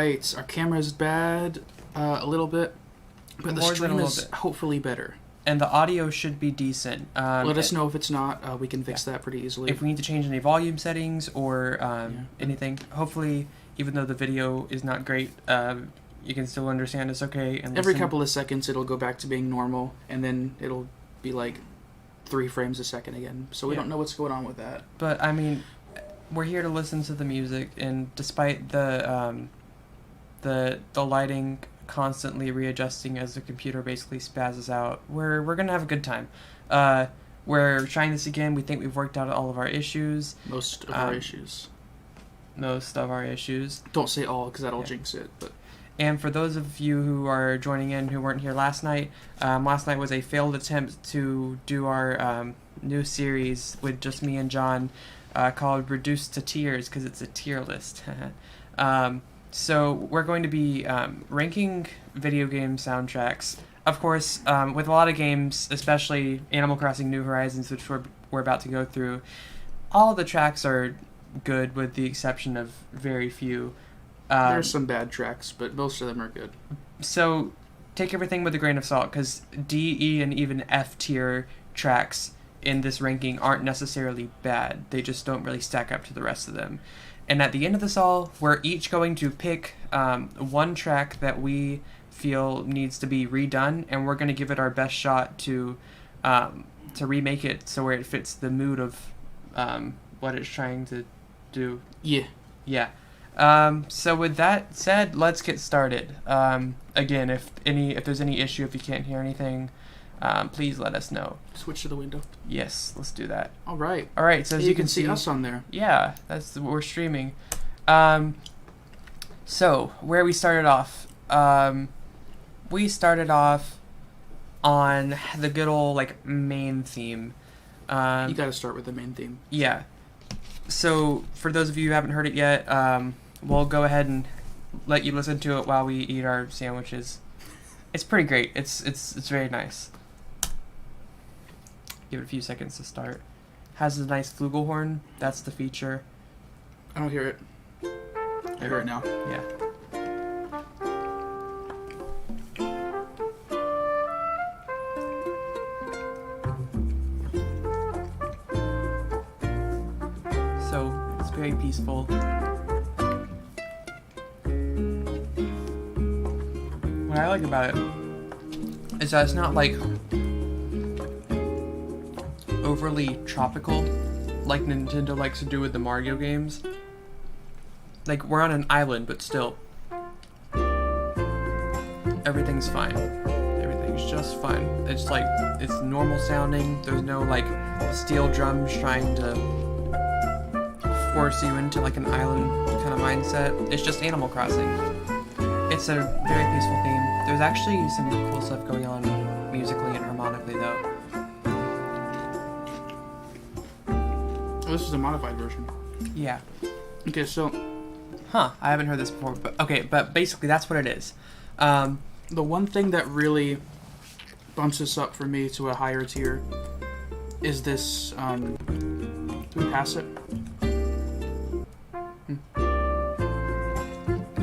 right. Our camera is bad a little bit, but the stream is hopefully better. And the audio should be decent. Let us know if it's not. We can fix that pretty easily. If we need to change any volume settings or anything, hopefully, even though the video is not great, you can still understand it's okay. And every couple of seconds, it'll go back to being normal, and then it'll be like 3 frames a second again. So we don't know what's going on with that. But I mean, we're here to listen to the music, and despite the lighting constantly readjusting as the computer basically spazzes out, we're gonna have a good time. We're trying this again. We think we've worked out all of our issues. Most of our issues. Don't say all, because that'll jinx it. But and for those of you who are joining in who weren't here last night was a failed attempt to do our new series with just me and John called Reduced to Tiers, because it's a tier list. So we're going to be ranking video game soundtracks. Of course, with a lot of games, especially Animal Crossing New Horizons, which we're about to go through, all of the tracks are good with the exception of very few. There's some bad tracks, but most of them are good. So take everything with a grain of salt, because D, E, and even F tier tracks in this ranking aren't necessarily bad. They just don't really stack up to the rest of them. And at the end of this all, we're each going to pick one track that we feel needs to be redone, and we're going to give it our best shot to remake it so where it fits the mood of what it's trying to do. Yeah. So with that said, let's get started. Again, if there's any issue, if you can't hear anything, please let us know. Switch to the window. Yes, let's do that. All right. So as you can see us on there. Yeah, that's what we're streaming. So where we started off, on the good old main theme. You got to start with the main theme. Yeah. So for those of you who haven't heard it yet, we'll go ahead and let you listen to it while we eat our sandwiches. It's pretty great. It's very nice. Give it a few seconds to start. Has a nice flugelhorn. That's the feature. I don't hear it. I hear it now. Yeah. So it's very peaceful. What I like about it is that it's not overly tropical like Nintendo likes to do with the Mario games. We're on an island, but still everything's fine. Everything's just fine. It's it's normal sounding. There's no steel drums trying to force you into an island kind of mindset. It's just Animal Crossing. It's a very peaceful theme. There's actually some cool stuff going on musically and harmonically, though. Oh, this is a modified version. Yeah. Okay, so... I haven't heard this before, but basically that's what it is. The one thing that really bumps this up for me to a higher tier is this, can we pass it?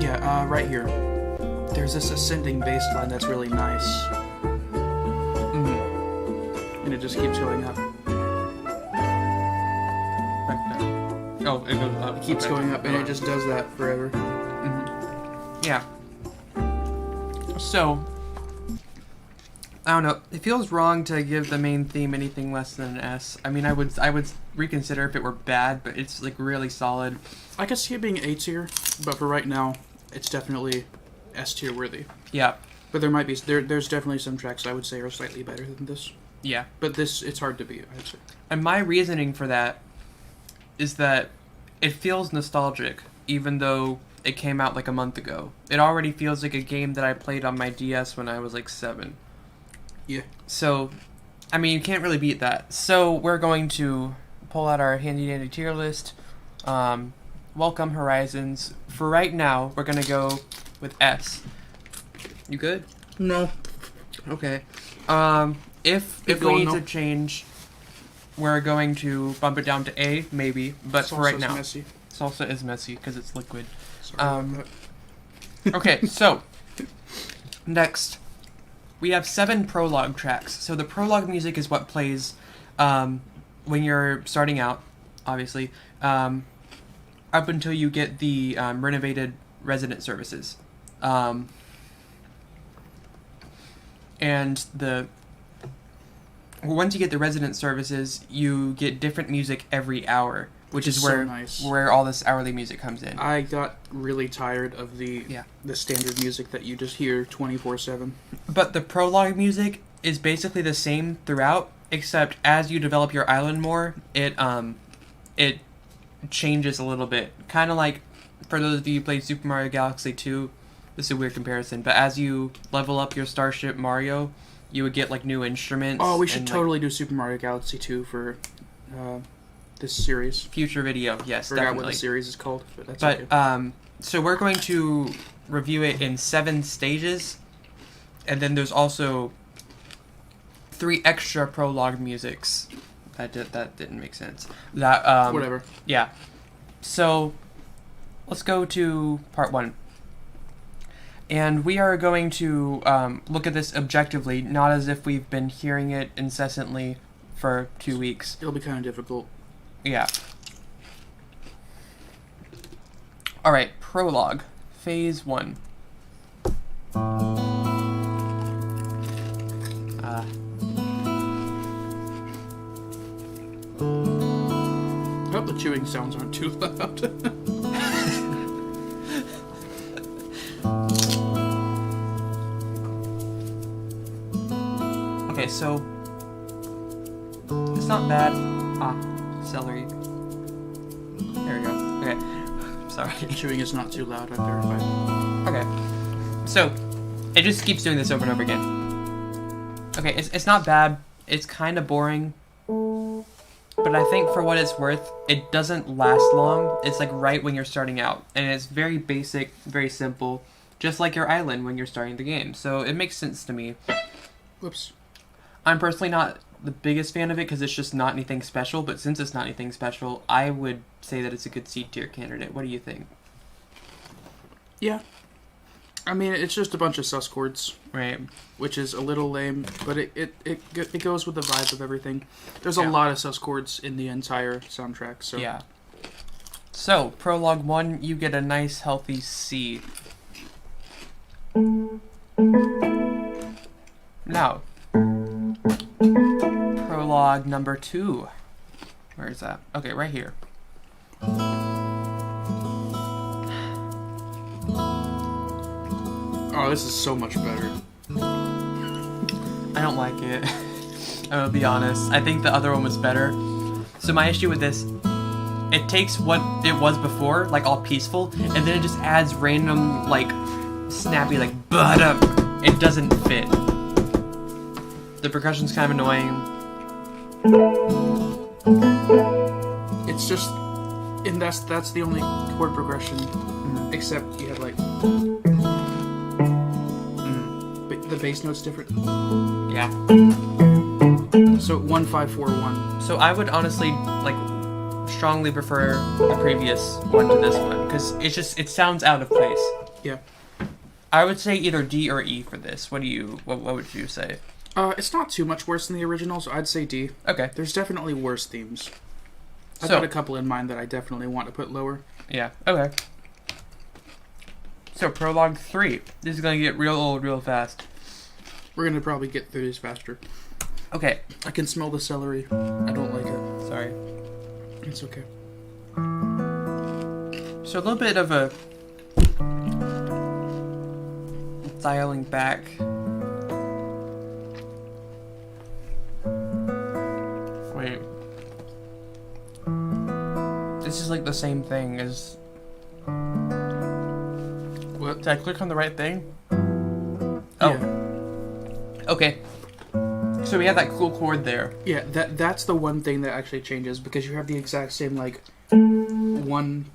Yeah, right here. There's this ascending bass line that's really nice. Mm-hmm. And it just keeps going up. Oh, it goes up. It keeps going up, and it just does that forever. Mm-hmm. Yeah. So, I don't know. It feels wrong to give the main theme anything less than an S. I mean, I would reconsider if it were bad, but it's really solid. I could see it being A tier, but for right now, it's definitely S tier worthy. Yeah. But there's definitely some tracks I would say are slightly better than this. Yeah. But it's hard to beat, I'd say. And my reasoning for that is that it feels nostalgic, even though it came out a month ago. It already feels like a game that I played on my DS when I was 7. Yeah. So, I mean, you can't really beat that. So we're going to pull out our handy dandy tier list. Welcome Horizons. For right now, we're going to go with S. You good? No. Okay. If we need to change, we're going to bump it down to A, maybe, but for right now. Messy. Salsa is messy because it's liquid. Sorry about Okay, so next we have 7 prologue tracks. So the prologue music is what plays when you're starting out, obviously, up until you get the renovated resident services. And once you get the resident services, you get different music every hour, which is where so nice. Where all this hourly music comes in. I got really tired of the standard music that you just hear 24/7. But the prologue music is basically the same throughout, except as you develop your island more, it changes a little bit. Kind of like, for those of you who played Super Mario Galaxy 2, this is a weird comparison, but as you level up your Starship Mario, you would get like new instruments. Oh, we should totally do Super Mario Galaxy 2 for this series. Future video, yes, Forgot definitely. what the series is called, but that's But okay. so we're going to review it in 7 stages, and then there's also 3 extra prologue musics. That didn't make sense. Whatever. Yeah. So let's go to part 1. And we are going to look at this objectively, not as if we've been hearing it incessantly for 2 weeks. It'll be kind of difficult. Yeah. Alright, prologue. Phase 1. I hope the chewing sounds aren't too loud. Okay, so it's not bad. Celery. There we go. Okay. Sorry. Chewing is not too loud, I verified. Okay. So it just keeps doing this over and over again. Okay, it's not bad. It's kind of boring. But I think for what it's worth, it doesn't last long. It's like right when you're starting out. And it's very basic, very simple. Just like your island when you're starting the game. So it makes sense to me. Whoops. I'm personally not the biggest fan of it because it's just not anything special. But since it's not anything special, I would say that it's a good C tier candidate. What do you think? Yeah. I mean, it's just a bunch of sus chords. Right. Which is a little lame, but it goes with the vibe of everything. There's a lot of sus chords in the entire soundtrack, so... Yeah. So, Prologue 1, you get a nice, healthy C. Now, Prologue number 2. Where is that? Okay, right here. Oh, this is so much better. I don't like it. I'm gonna be honest. I think the other one was better. So my issue with this, it takes what it was before, like all peaceful, and then it just adds random, like, snappy, like, but it doesn't fit. The percussion's kind of annoying. It's just, and that's the only chord progression, except you have like, the bass note's different. Yeah. So 1-5-4-1. So I would honestly, like, strongly prefer the previous one to this one, because it sounds out of place. Yeah. I would say either D or E for this. What would you say? It's not too much worse than the original, so I'd say D. Okay. There's definitely worse themes. I've got a couple in mind that I definitely want to put lower. Yeah, okay. So, Prologue 3. This is going to get real old real fast. We're going to probably get through this faster. Okay. I can smell the celery. I don't like it. Sorry. It's okay. So, a little bit of a dialing back. Wait. This is like the same thing as... What? Did I click on the right thing? Yeah. Okay. So we have that cool chord there. Yeah, that's the one thing that actually changes, because you have the exact same, like, one...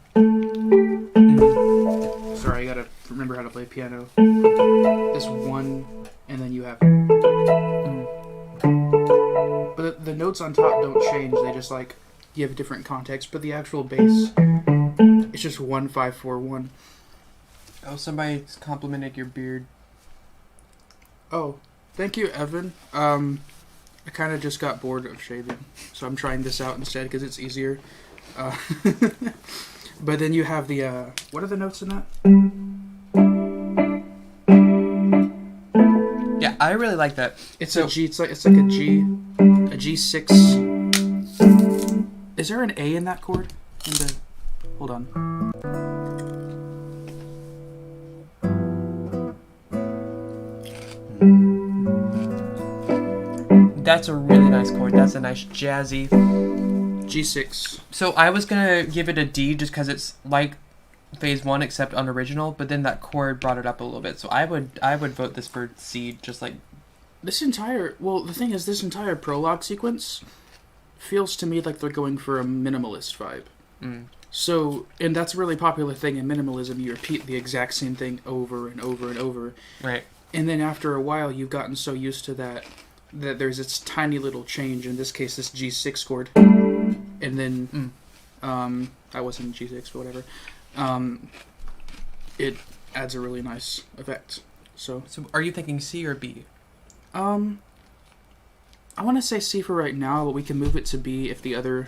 Sorry, I gotta remember how to play piano. This one, and then you have... But the notes on top don't change, they just, like, give different context, but the actual bass, it's just 1-5-4-1. Oh, somebody's complimented your beard. Oh, thank you, Evan. I kind of just got bored of shaving, so I'm trying this out instead because it's easier. Uh, but then you have the what are the notes in that? Yeah, I really like that. It's a G. It's like a G6. Is there an A in that chord? Hold on. That's a really nice chord. That's a nice jazzy G6. So I was gonna give it a D just because it's like Phase 1 except unoriginal, but then that chord brought it up a little bit. So I would vote this for C, just like This entire this entire prologue sequence feels to me like they're going for a minimalist vibe. So, and that's a really popular thing in minimalism. You repeat the exact same thing over and over and over. Right. And then after a while, you've gotten so used to that there's this tiny little change. In this case, this G6 chord, and then that wasn't G6, but whatever. It adds a really nice effect. So are you thinking C or B? I want to say C for right now, but we can move it to B if the other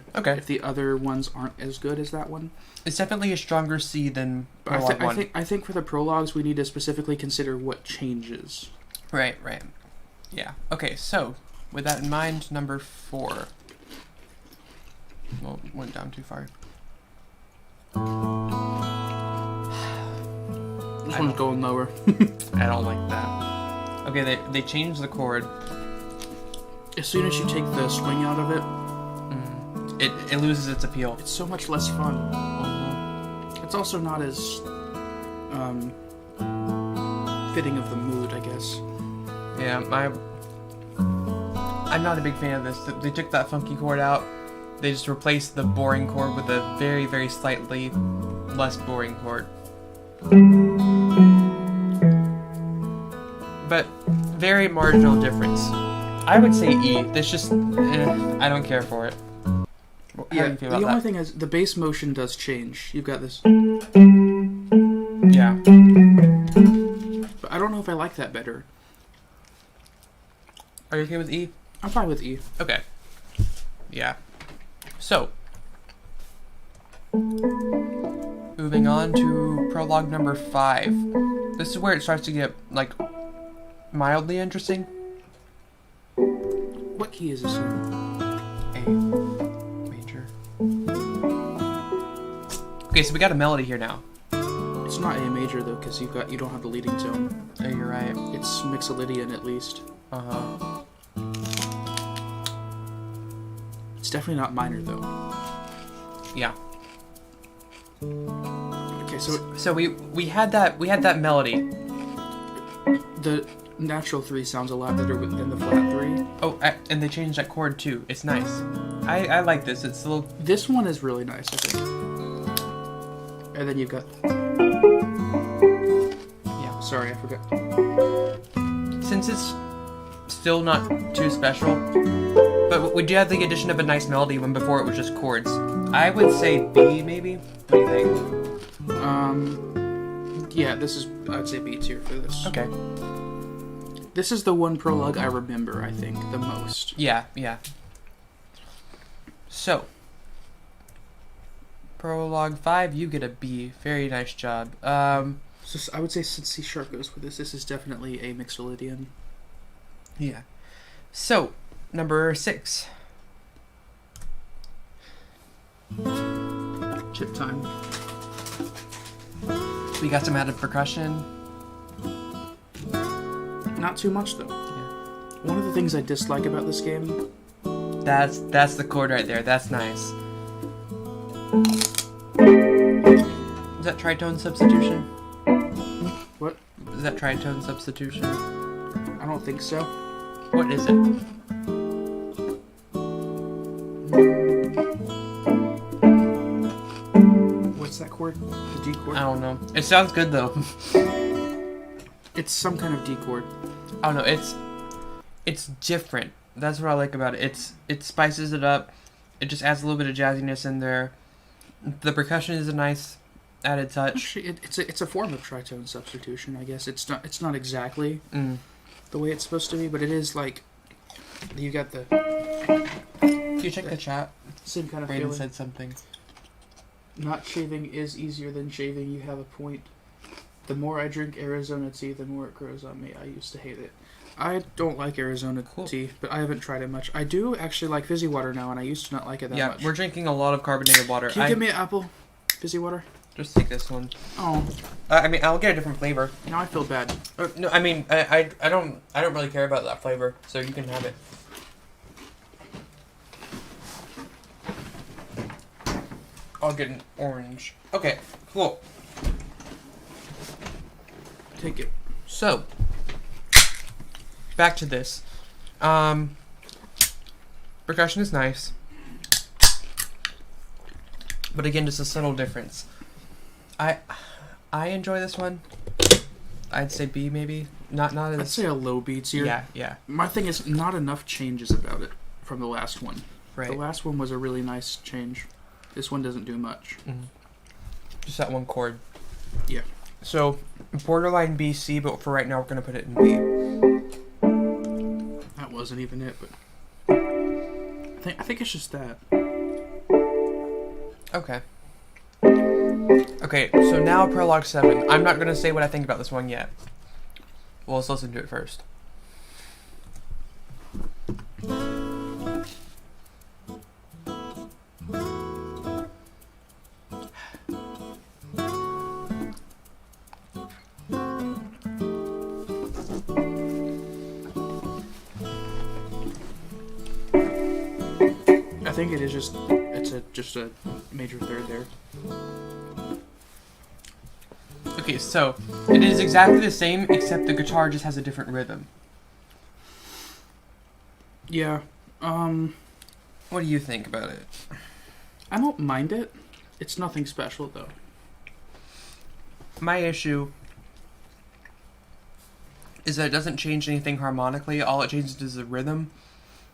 ones aren't as good as that one. It's definitely a stronger C than Prologue 1. I think for the prologues we need to specifically consider what changes. Right. Yeah. Okay, so with that in mind, number 4. Well, went down too far. This one's going lower. I don't like that. Okay, they changed the chord. As soon as you take the swing out of it, it loses its appeal. It's so much less fun. It's also not as fitting of the mood, I guess. Yeah, I'm not a big fan of this. They took that funky chord out. They just replaced the boring chord with a very, very slightly less boring chord. But very marginal difference. I would say E. This just, I don't care for it. How do you feel about the only that? thing is the bass motion does change. You've got this. Yeah. But I don't know if I like that better. Are you okay with E? I'm fine with E. Okay. Yeah. So, moving on to prologue number 5. This is where it starts to get, like, mildly interesting. What key is this in? A major. Okay, so we got a melody here now. It's not A major though, because you don't have the leading tone. Oh, you're right. It's Mixolydian at least. Uh-huh. It's definitely not minor though. Yeah. Okay, So we had that melody. the natural 3 sounds a lot better than the flat 3. Oh, and they changed that chord too. It's nice. I like this. It's a little. This one is really nice, I think. And then you've got. Yeah, sorry, I forgot. Since it's still not too special, but we do have the addition of a nice melody when before it was just chords. I would say B, maybe. What do you think? Yeah, I'd say B tier for this. Okay. This is the one prologue I remember, I think, the most. Yeah. So, prologue 5, you get a B. Very nice job. So I would say since C sharp goes with this is definitely a Mixolydian. Yeah. So, number 6. Chip time. We got some added percussion. Not too much though. Yeah. One of the things I dislike about this game. That's the chord right there. That's nice. Is that tritone substitution? What? Is that tritone substitution? I don't think so. What is it? What's that chord? The D chord? I don't know. It sounds good though. It's some kind of D chord. I don't know. It's different. That's what I like about it. It spices it up. It just adds a little bit of jazziness in there. The percussion is a nice added touch. Actually, it's a form of tritone substitution, I guess. It's not exactly the way it's supposed to be, but it is like you got the. Can you check the chat? Same kind of Brayden feeling. said something. Not shaving is easier than shaving. You have a point. The more I drink Arizona tea, the more it grows on me. I used to hate it. I don't like Arizona tea, but I haven't tried it much. I do actually like fizzy water now, and I used to not like it that much. Yeah, we're drinking a lot of carbonated water. Can you give me an apple fizzy water? Just take this one. Oh. I mean, I'll get a different flavor. Now I feel bad. No, I mean, I don't really care about that flavor, so you can have it. I'll get an orange. Okay, cool. Take it. So, back to this. Percussion is nice. But again, just a subtle difference. I enjoy this one. I'd say B maybe. Not as... I'd say a low B tier. Yeah. My thing is not enough changes about it from the last one. Right. The last one was a really nice change. This one doesn't do much. Mm-hmm. Just that one chord. Yeah. So, borderline B, C, but for right now we're going to put it in B. That wasn't even it, but... I think it's just that. Okay. Okay, so now Prologue 7. I'm not going to say what I think about this one yet. Well, let's listen to it first. I think it is just a major third there. Okay, so it is exactly the same, except the guitar just has a different rhythm. Yeah. What do you think about it? I don't mind it. It's nothing special though. My issue is that it doesn't change anything harmonically. All it changes is the rhythm.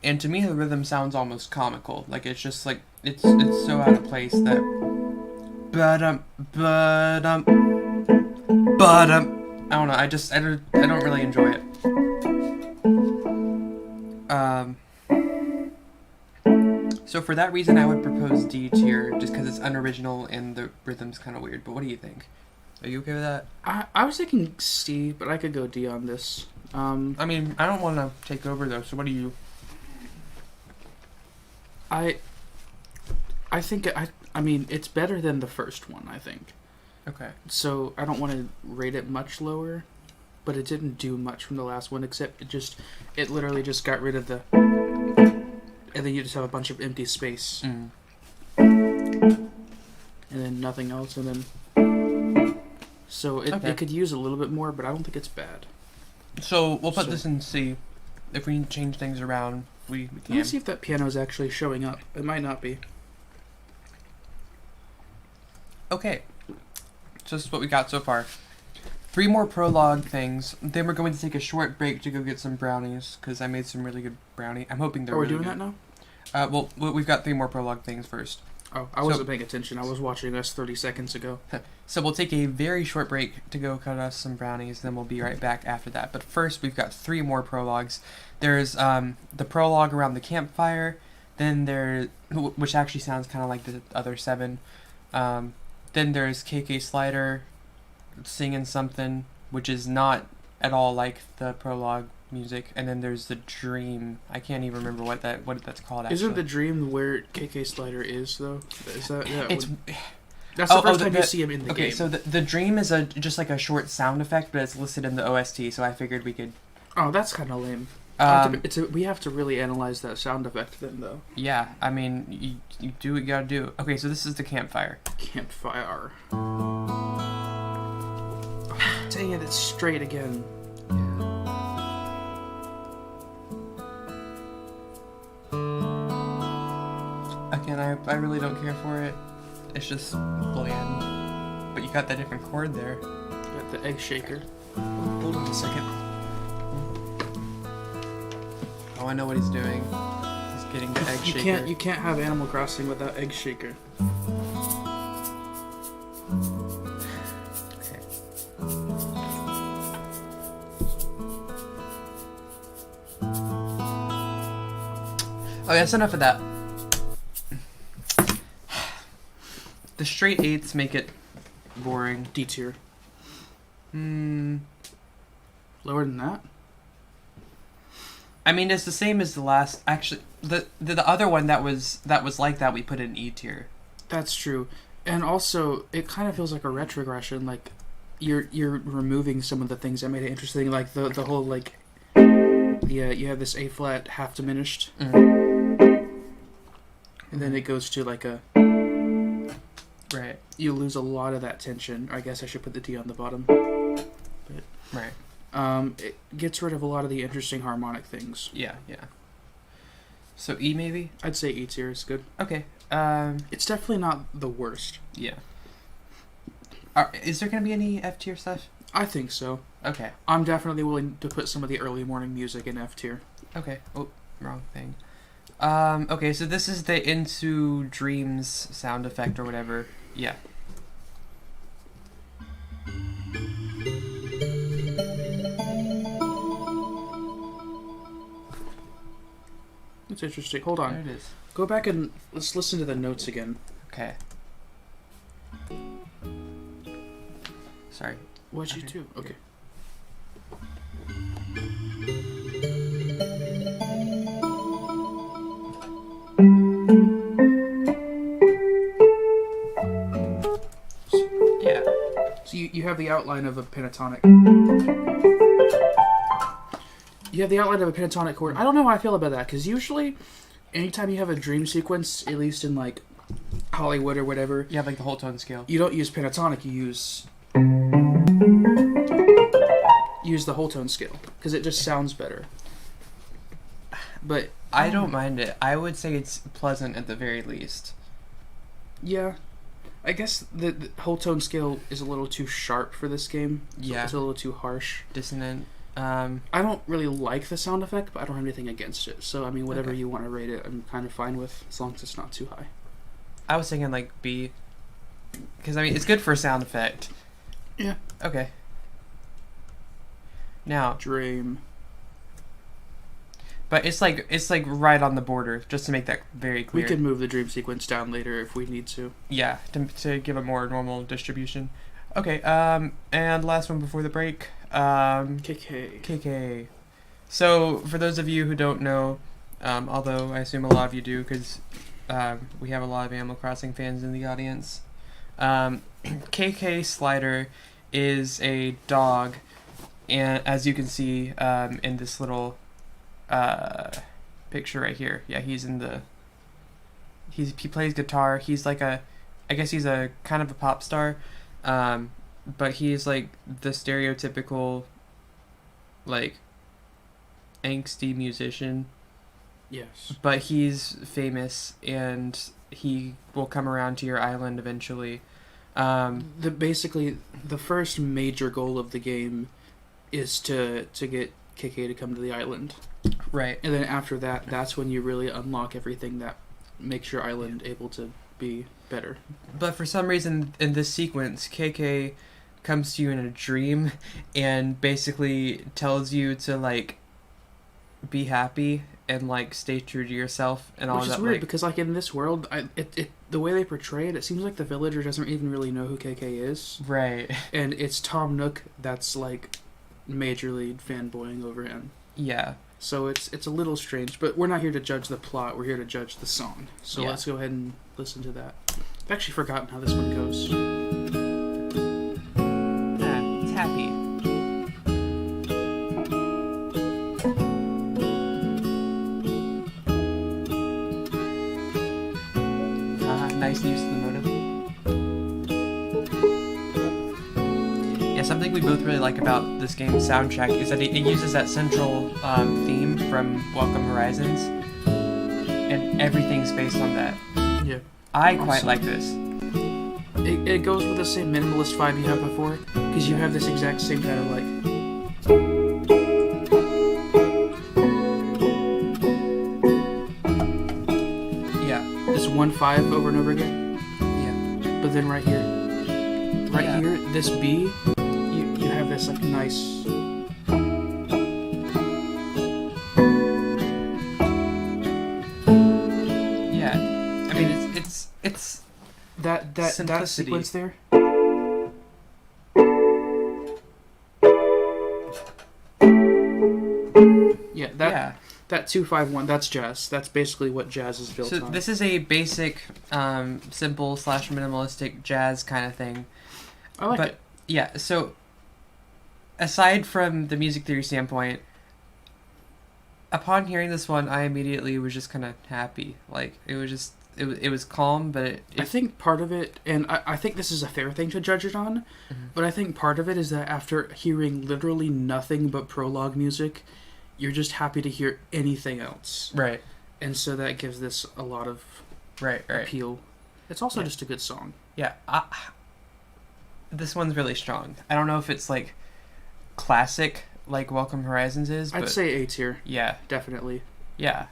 And to me, the rhythm sounds almost comical. Like, it's just like, it's so out of place that... I don't know, I don't really enjoy it. So for that reason, I would propose D tier, just because it's unoriginal and the rhythm's kind of weird. But what do you think? Are you okay with that? I was thinking C, but I could go D on this. I mean, I don't want to take over, though, so what do you... I think I mean it's better than the first one, I think. Okay. So I don't want to rate it much lower, but it didn't do much from the last one except it literally just got rid of the, and then you just have a bunch of empty space, and then nothing else, and then so it could use a little bit more, but I don't think it's bad. So we'll put this in C. If we change things around, we can. Let's see if that piano is actually showing up. It might not be. Okay. So this is what we got so far. 3 more prologue things. Then we're going to take a short break to go get some brownies, because I made some really good brownie. I'm hoping they're Are we really doing good. that now? Well, we've got 3 more prologue things first. Oh, I wasn't paying attention. I was watching us 30 seconds ago. So we'll take a very short break to go cut us some brownies, then we'll be right back after that. But first, we've got 3 more prologues. There's the prologue around the campfire, then which actually sounds kind of like the other 7. Then there's KK Slider singing something, which is not at all like the prologue music. And then there's the dream. I can't even remember what that's called. Actually, Isn't the dream where KK Slider is though? Is that? Yeah, it's. That's the first time you see him in the game. Okay, so the dream is just like a short sound effect, but it's listed in the OST, so I figured we could... Oh, that's kind of lame. We have to really analyze that sound effect then, though. Yeah, I mean, you do what you gotta do. Okay, so this is the campfire. Campfire. Oh, dang it, it's straight again. Again, I really don't care for it. It's just bland. But you got that different chord there. You got the egg shaker. Hold on a second. Oh, I know what he's doing. He's getting the egg shaker. You can't have Animal Crossing without egg shaker. Oh, that's enough of that. The straight 8ths make it boring. D tier. Hmm. Lower than that? I mean, it's the same as the last. Actually, the other one that was like that we put in E tier. That's true, and also it kind of feels like a retrogression. Like you're removing some of the things that made it interesting, like the whole like you have this A flat half diminished, and then it goes to like a right. You lose a lot of that tension. I guess I should put the D on the bottom. But, right. It gets rid of a lot of the interesting harmonic things. Yeah. So E maybe? I'd say E tier is good. Okay. It's definitely not the worst. Yeah. Is there going to be any F tier stuff? I think so. Okay. I'm definitely willing to put some of the early morning music in F tier. Okay. Oh, wrong thing. Okay, so this is the Into Dreams sound effect or whatever. Yeah. It's interesting. Hold on. There it is. Go back and let's listen to the notes again. Okay. Sorry. What'd you do? Okay. Yeah. So you have the outline of a pentatonic. You have the outline of a pentatonic chord. I don't know how I feel about that, because usually, anytime you have a dream sequence, at least in like Hollywood or whatever, You have like the whole tone scale. you don't use pentatonic. You use the whole tone scale because it just sounds better. But I don't mind it. I would say it's pleasant at the very least. yeah, I guess the whole tone scale is a little too sharp for this game. Yeah. It's a little too harsh. Dissonant. I don't really like the sound effect, but I don't have anything against it. So, I mean, whatever Okay. you want to rate it, I'm kind of fine with, as long as it's not too high. I was thinking like B. Because, I mean, it's good for a sound effect. Yeah. Okay. Now, Dream. but it's like right on the border, just to make that very We clear. could move the dream sequence down later if we need to. Yeah, to give a more normal distribution. Okay, and last one before the break. KK. KK. So, for those of you who don't know, although I assume a lot of you do, because we have a lot of Animal Crossing fans in the audience, KK Slider is a dog, and as you can see in this little picture right here, yeah, he plays guitar. He's like I guess he's a kind of a pop star, but he's like the stereotypical like angsty musician. Yes. But he's famous, and he will come around to your island eventually. Basically, the first major goal of the game is to get KK to come to the island. Right. And then after that, that's when you really unlock everything that makes your island able to be better. But for some reason, in this sequence, KK comes to you in a dream and basically tells you to, like, be happy and, like, stay true to yourself and all Which that. is weird, like, because, like, in this world, the way they portray it seems like the villager doesn't even really know who KK is. right. And it's Tom Nook that's, like, majorly fanboying over him. Yeah. So it's a little strange, but we're not here to judge the plot, we're here to judge the song. So Yeah. let's go ahead and listen to that. I've actually forgotten how this one goes. It's happy. Nice use of the motive. Yeah, something we both really like about this game's soundtrack is that it uses that central theme from Welcome Horizons, and everything's based on that. Yeah. I quite like this. It goes with the same minimalist vibe you had before, because you have this exact same kind of, like... Yeah. This 1-5 over and over again. Yeah. But then right here, Yeah. here, this B, you have this like nice. that simplicity. sequence there. Yeah, that 2-5-1. That's jazz. That's basically what jazz is built So on. this is a basic, simple / minimalistic jazz kind of thing. I like But it. yeah, so aside from the music theory standpoint, upon hearing this one, I immediately was just kind of happy. Like it was just it was calm, but I think part of it, and I think this is a fair thing to judge it on, but I think part of it is that after hearing literally nothing but Prologue music, you're just happy to hear anything else. right, And so that gives this a lot of right. appeal. It's also just a good song. Yeah, this one's really strong. I don't know if it's like classic like Welcome Horizons is, but I'd say A tier, yeah, definitely. yeah.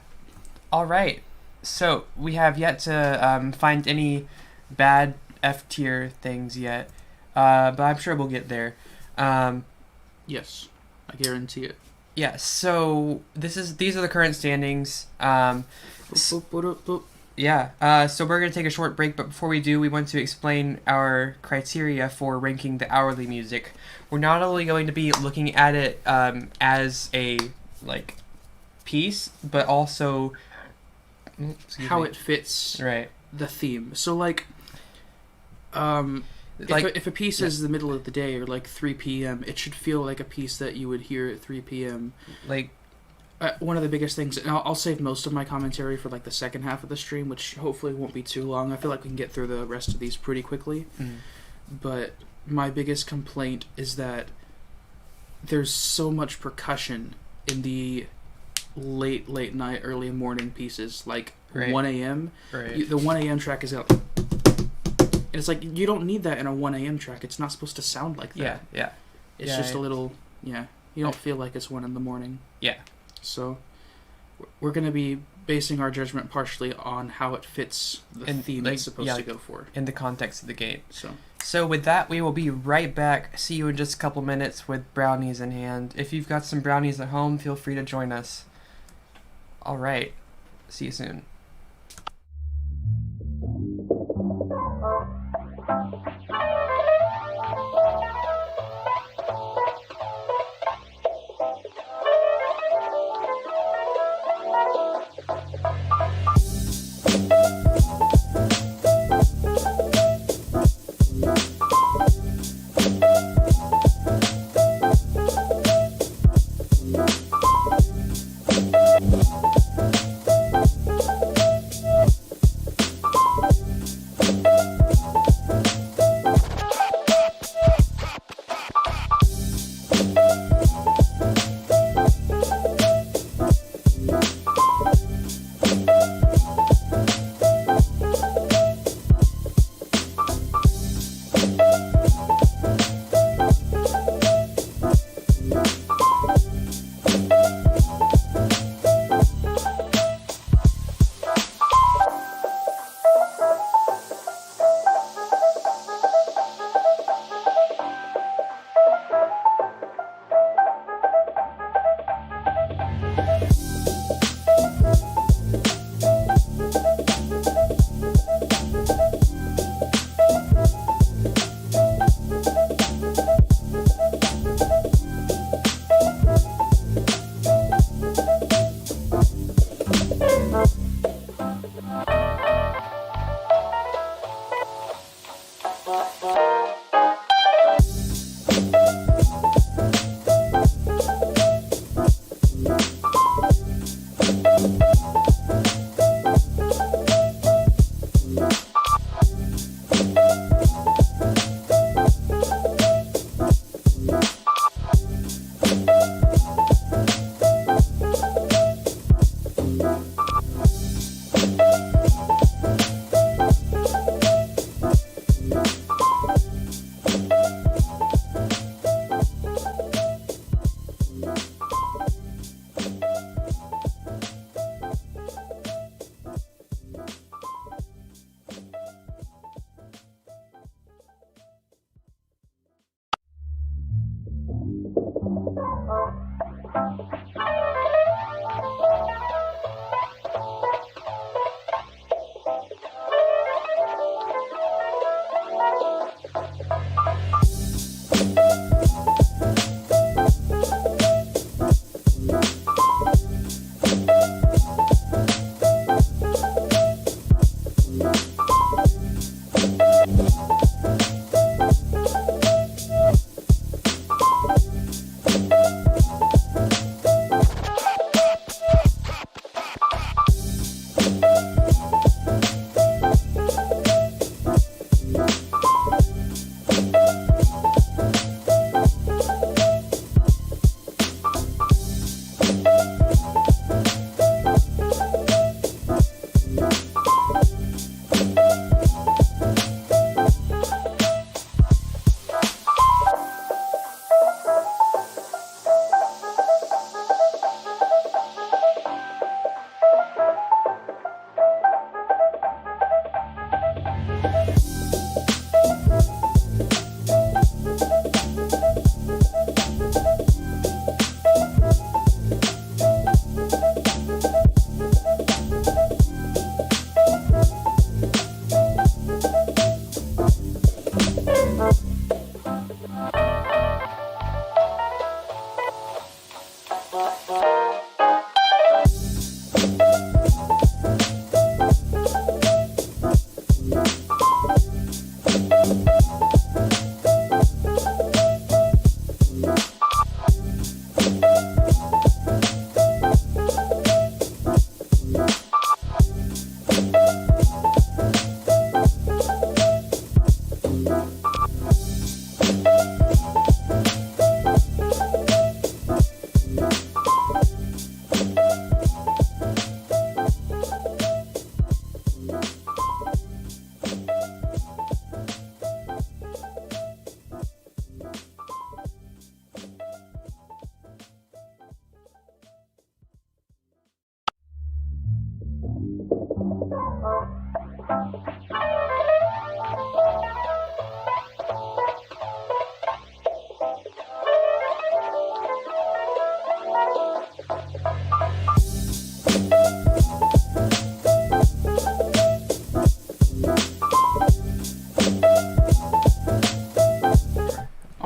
All right. So we have yet to find any bad F tier things yet, but I'm sure we'll get there. Yes, I guarantee it. Yeah. So these are the current standings. Boop, boop, boop, boop. Yeah. So we're gonna take a short break, but before we do, we want to explain our criteria for ranking the hourly music. We're not only going to be looking at it as a like piece, but also How it fits right. the theme. So like, if a piece is the middle of the day or like 3 p.m., it should feel like a piece that you would hear at 3 p.m. Like one of the biggest things, and I'll save most of my commentary for like the second half of the stream, which hopefully won't be too long. I feel like we can get through the rest of these pretty quickly. But my biggest complaint is that there's so much percussion in the late night, early morning pieces, like Right. 1 a.m. right. The 1 a.m. track is out. And it's like, you don't need that in a 1 a.m. track. It's not supposed to sound like that. Yeah. Yeah. It's Yeah, just yeah. a little, you don't feel like it's 1 in the morning. Yeah. So we're going to be basing our judgment partially on how it fits the And, theme like, it's supposed yeah, to go for. In the context of the game. So So with that, we will be right back. See you in just a couple minutes with brownies in hand. If you've got some brownies at home, feel free to join us. All right. See you soon.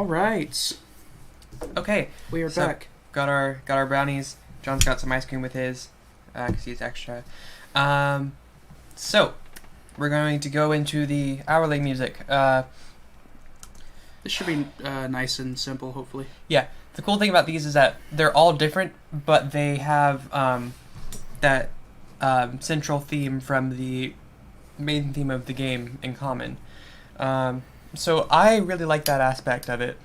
Right. Okay, We are so back. got our brownies. John's got some ice cream with his, because he's extra. So we're going to go into the hourly music. This should be nice and simple, hopefully. Yeah, the cool thing about these is that they're all different, but they have that central theme from the main theme of the game in common. So I really like that aspect of it.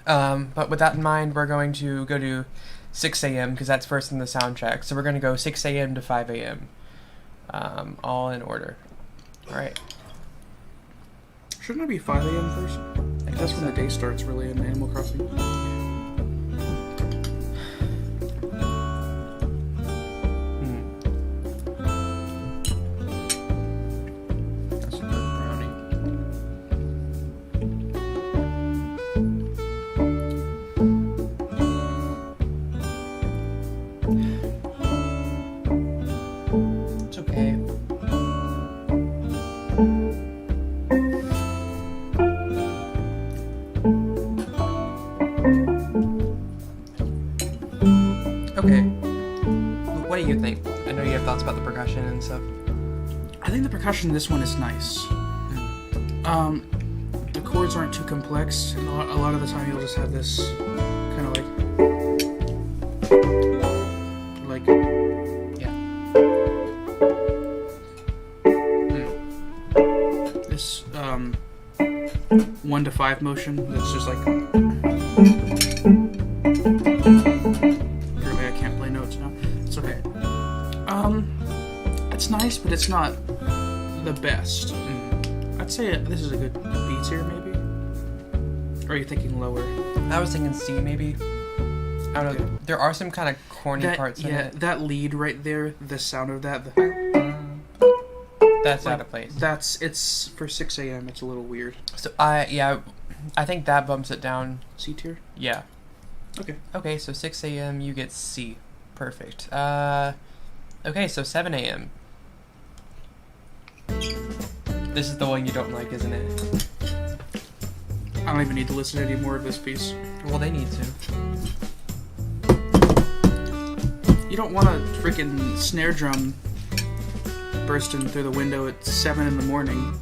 But with that in mind, we're going to go to 6 a.m. because that's first in the soundtrack. So we're going to go 6 a.m. to 5 a.m. All in order. All right. Shouldn't it be 5 a.m. first? Like that's when the day starts, really, in Animal Crossing. That's a good brownie. It's okay. Okay. What do you think? I know you have thoughts about the percussion and stuff. I think the percussion in this one is nice. The chords aren't too complex, and a lot of the time you'll just have this kind of like Yeah. this 1 to 5 motion that's just like. Really, I can't play notes now. It's okay. It's nice, but it's not the best. I'd say this is a good B tier, maybe. Or are you thinking lower? I was thinking C maybe. I don't know. There are some kind of corny parts in it. That lead right there, the sound of that. That's out of place. It's for 6 a.m. It's a little weird. So I think that bumps it down. C tier. Yeah. Okay. Okay, so 6 a.m. you get C. Perfect. Okay, so 7 a.m. This is the one you don't like, isn't it? I don't even need to listen to any more of this piece. Well, they need to. You don't want a freaking snare drum bursting through the window at 7 in the morning.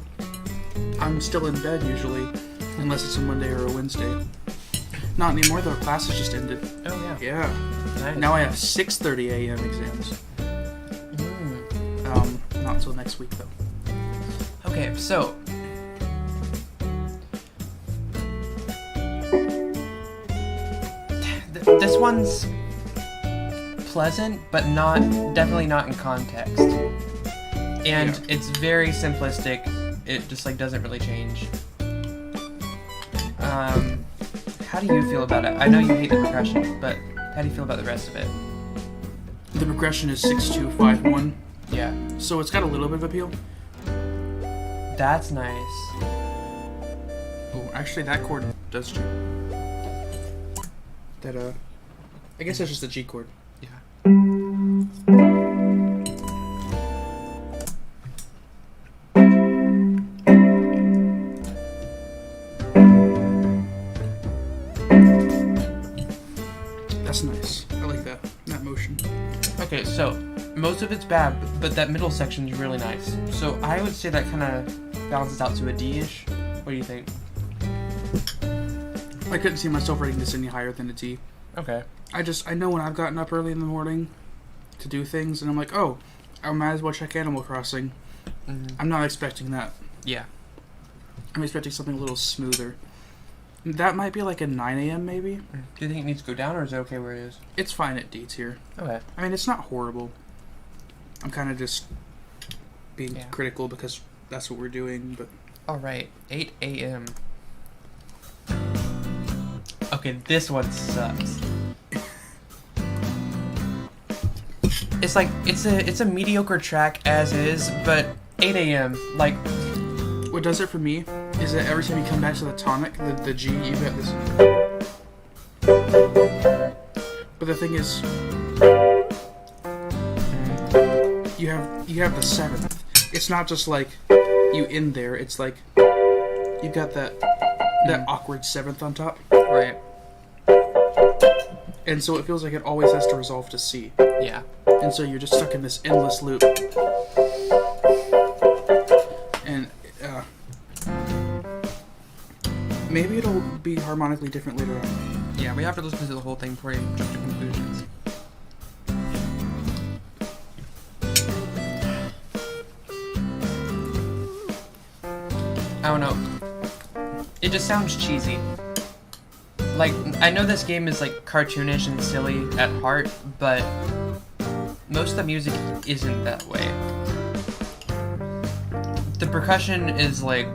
I'm still in bed usually, unless it's a Monday or a Wednesday. Not anymore though, class has just ended. Oh, yeah. Yeah. Nice. Now I have 6:30 a.m. exams. Not until next week though. Okay, so this one's pleasant, but definitely not in context. And it's very simplistic. It just doesn't really change. How do you feel about it? I know you hate the percussion, but how do you feel about the rest of it? The progression is 6-2-5-1, Yeah. so it's got a little bit of appeal. That's nice. Oh, actually, that chord does too. That I guess it's just a G chord. Yeah. That's nice. I like that motion. Okay, so most of it's bad, but that middle section is really nice. So I would say that kind of balances out to a D-ish. What do you think? I couldn't see myself rating this any higher than a D. Okay. I know when I've gotten up early in the morning to do things, and I'm like, oh, I might as well check Animal Crossing. Mm-hmm. I'm not expecting that. Yeah. I'm expecting something a little smoother. That might be like a 9 a.m. maybe. Do you think it needs to go down, or is it okay where it is? It's fine at D tier. Okay. I mean, it's not horrible. I'm kind of just being critical because that's what we're doing, but... Alright, 8 a.m. Okay, this one sucks. It's like, it's a mediocre track as is, but 8 a.m., like... What does it for me is that every time you come back to the tonic, the G, you got this... But the thing is... You have the 7th. It's not just like you end there, it's like you got that awkward 7th on top. Right. And so it feels like it always has to resolve to C. Yeah. And so you're just stuck in this endless loop. And maybe it'll be harmonically different later on. Yeah, we have to listen to the whole thing before we jump to conclusions. I don't know. It just sounds cheesy. Like, I know this game is like cartoonish and silly at heart, but most of the music isn't that way. The percussion is like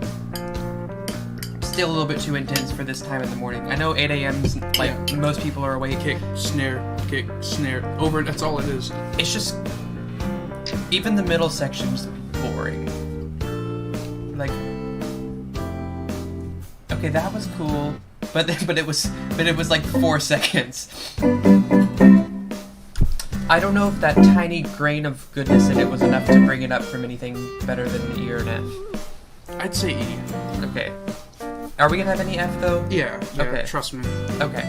still a little bit too intense for this time in the morning. I know 8 a.m.'s like most people are awake. Kick, snare, over. That's all it is. It's just even the middle section's boring. Like, okay, that was cool, but it was like 4 seconds. I don't know if that tiny grain of goodness in it was enough to bring it up from anything better than an E or an F. I'd say E. Okay. Are we gonna have any F though? Yeah. Okay. Trust me. Okay.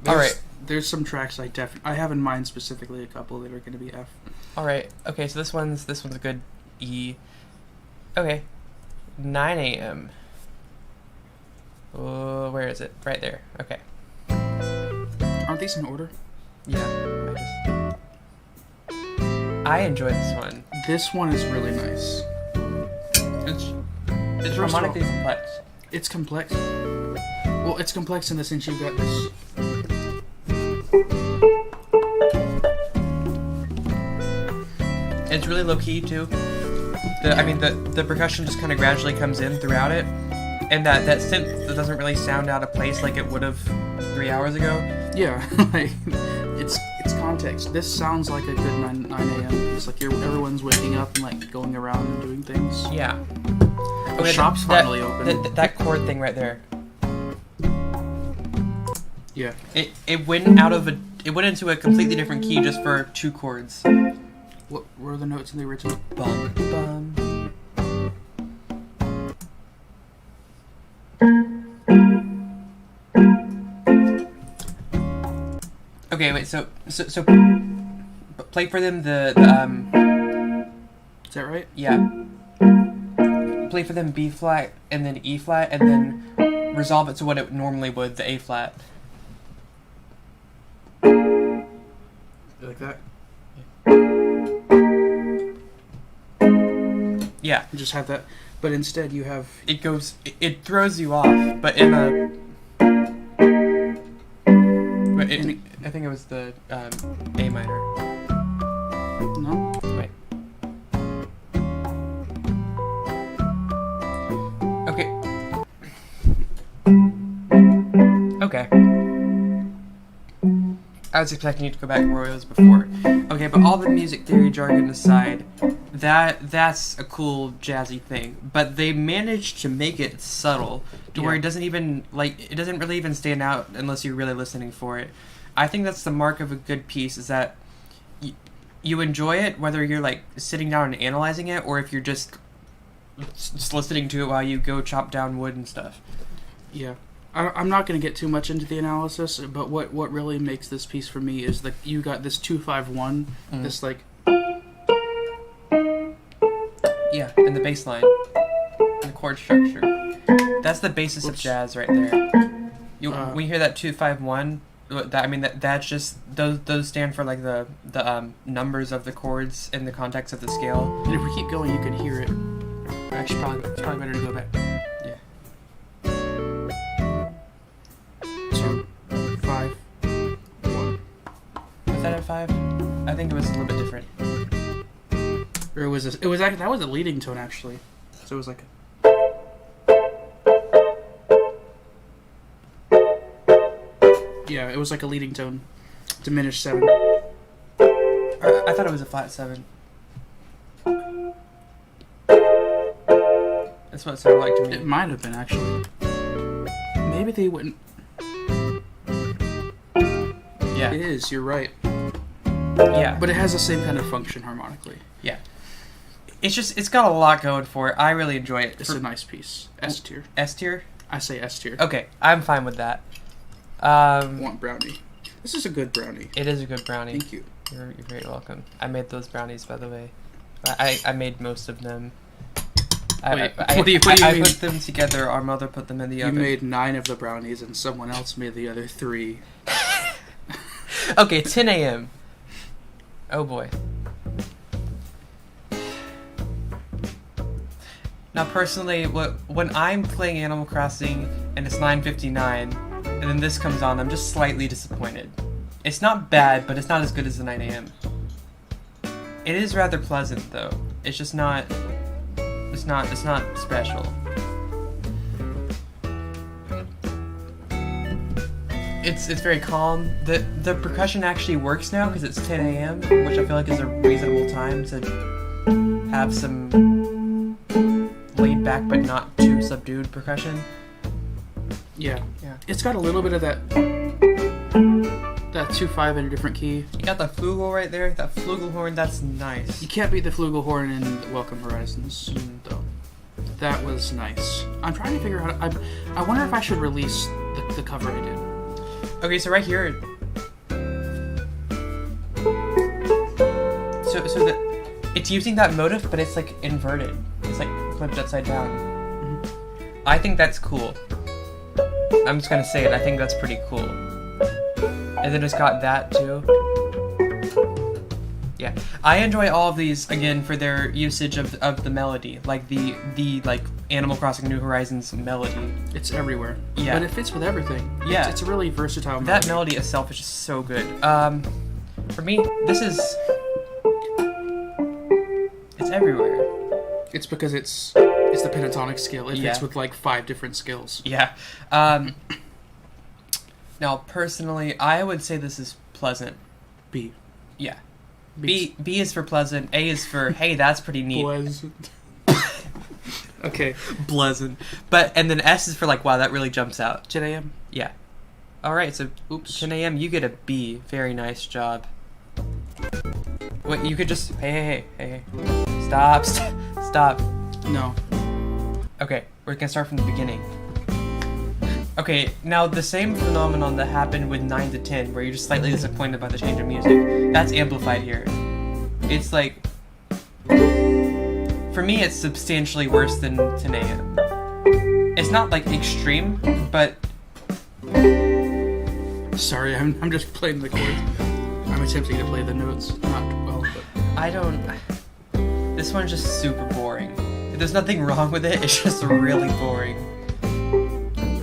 All right. There's some tracks I have in mind specifically, a couple that are gonna be F. All right. Okay. So this one's a good E. Okay. 9 a.m. Oh, where is it? Right there. Okay. Aren't these in order? Yeah. I enjoyed this one. This one is really nice. It's harmonically complex. It's complex. Well, it's complex in the sense you've got this. It's really low key too. The percussion just kind of gradually comes in throughout it, and that synth doesn't really sound out of place like it would have 3 hours ago. Yeah, like it's context. This sounds like a good 9 a.m. It's like everyone's waking up and like going around and doing things. Yeah. The shop's finally open. That chord thing right there. Yeah. It went into a completely different key just for 2 chords. What were the notes in the original? Bum bum. Okay, wait. So play for them the Is that right? Yeah. Play for them B flat and then E flat and then resolve it to what it normally would, the A flat. Like that? Yeah. You just have that, but instead you have... It throws you off, but in a... But I think it was the A minor. No? Wait. Okay. I was expecting you to go back to where it was before. Okay, but all the music theory jargon aside, that's a cool jazzy thing. But they managed to make it subtle to where it doesn't really even stand out unless you're really listening for it. I think that's the mark of a good piece, is that you enjoy it whether you're like sitting down and analyzing it or if you're just listening to it while you go chop down wood and stuff. Yeah. I'm not going to get too much into the analysis, but what really makes this piece for me is that you got this 2-5-1, this like and the bass line, and the chord structure. That's the basis of jazz right there. When you hear that 2-5-1, that's just those stand for like the numbers of the chords in the context of the scale. And if we keep going, you can hear it. Actually, it's probably better to go back. Yeah. 2, 5, 1. Was that at 5? I think it was a little bit different. Or it was actually, that was a leading tone actually. So it was like. Yeah, it was like a leading tone, diminished 7. I thought it was a flat 7. That's what it sounded like to me. It might have been actually. Maybe they wouldn't. Yeah. It is. You're right. Yeah. But it has the same kind of function harmonically. Yeah. It's got a lot going for it. I really enjoy it. It's a nice piece. S tier. S tier? I say S tier. Okay, I'm fine with that. Want brownie. This is a good brownie. It is a good brownie. Thank you. You're very welcome. I made those brownies, by the way. I made most of them. Wait, I what do you mean? I put them together. Our mother put them in the oven. You made 9 of the brownies, and someone else made the other 3. Okay, 10 a.m. Oh boy. Now, personally, when I'm playing Animal Crossing and it's 9:59, and then this comes on, I'm just slightly disappointed. It's not bad, but it's not as good as the 9 a.m. It is rather pleasant, though. It's just not. It's not special. It's very calm. The percussion actually works now because it's 10 a.m., which I feel like is a reasonable time to have some laid back but not too subdued percussion. Yeah. Yeah. It's got a little bit of that 2-5 in a different key. You got the flugel right there. That flugelhorn, that's nice. You can't beat the flugelhorn in Welcome Horizons, though. That was nice. I'm trying to figure out. I wonder if I should release the cover I did. Okay, so right here. So it's using that motif, but it's like inverted. It's like flipped upside down. Mm-hmm. I think that's cool. I'm just gonna say it. I think that's pretty cool. And then it's got that too. Yeah, I enjoy all of these again for their usage of the melody, like the like Animal Crossing New Horizons melody. It's everywhere. Yeah, but it fits with everything. Yeah, it's a really versatile melody. That melody itself is just so good. For me, this is it's everywhere. It's because it's the pentatonic scale. It fits with like 5 different scales. Yeah. Now, personally, I would say this is pleasant. B. Yeah. B is for pleasant. A is for hey, that's pretty neat. Pleasant. Okay. Pleasant. And then S is for like wow, that really jumps out. 10 a.m. Yeah. All right. So, oops. 10 a.m. You get a B. Very nice job. Wait, you could just hey. Stop. No. Okay, we're gonna start from the beginning. Okay, now the same phenomenon that happened with 9 to 10, where you're just slightly disappointed by the change of music, that's amplified here. It's like, for me, it's substantially worse than 10 a.m. It's not like extreme, but sorry, I'm just playing the chords. I'm attempting to play the notes, not well, but I don't. This one's just super boring. There's nothing wrong with it. It's just really boring.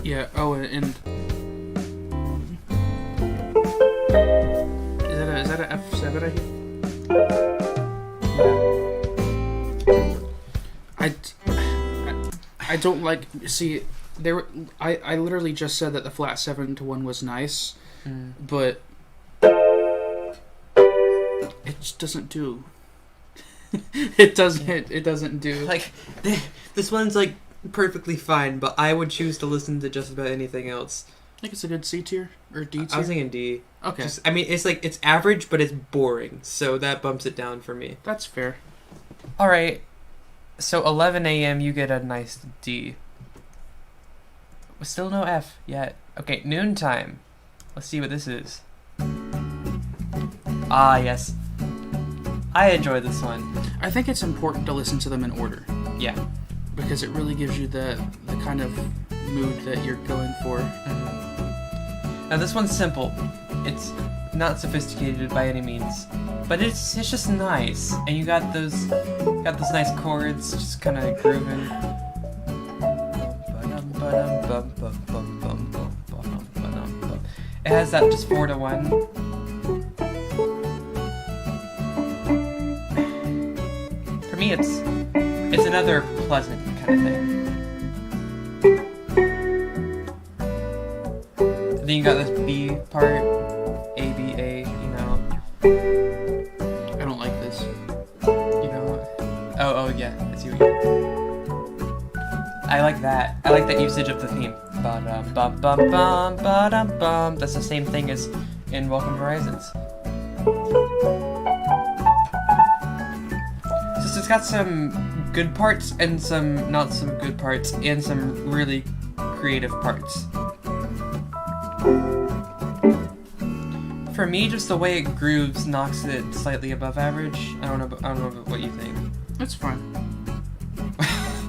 Yeah. Oh, and is that a F7 I hear? I don't like. See, I literally just said that the flat 7 to 1 was nice, but it just doesn't do. It doesn't do. Like, this one's like perfectly fine, but I would choose to listen to just about anything else. I think it's a good C tier or D tier. I was thinking D. Okay. I mean, it's average, but it's boring, so that bumps it down for me. That's fair. All right. So 11 a.m. you get a nice D. Still no F yet. Okay, noontime. Let's see what this is. Ah, yes. I enjoy this one. I think it's important to listen to them in order. Yeah. Because it really gives you the kind of mood that you're going for. Mm-hmm. Now this one's simple. It's not sophisticated by any means, but it's just nice. And you got those nice chords just kind of grooving. It has that just 4-to-1. For me, it's another pleasant kind of thing. Then you got this B part, A B A. You know. I don't like this. You know. Oh yeah. I see what you mean. I like that. I like that usage of the theme. Ba-dum bum bum bum ba-dum bum. That's the same thing as in Welcome Horizons. So it's got some good parts and some not so good parts and some really creative parts. For me, just the way it grooves knocks it slightly above average. I don't know what you think. That's fine.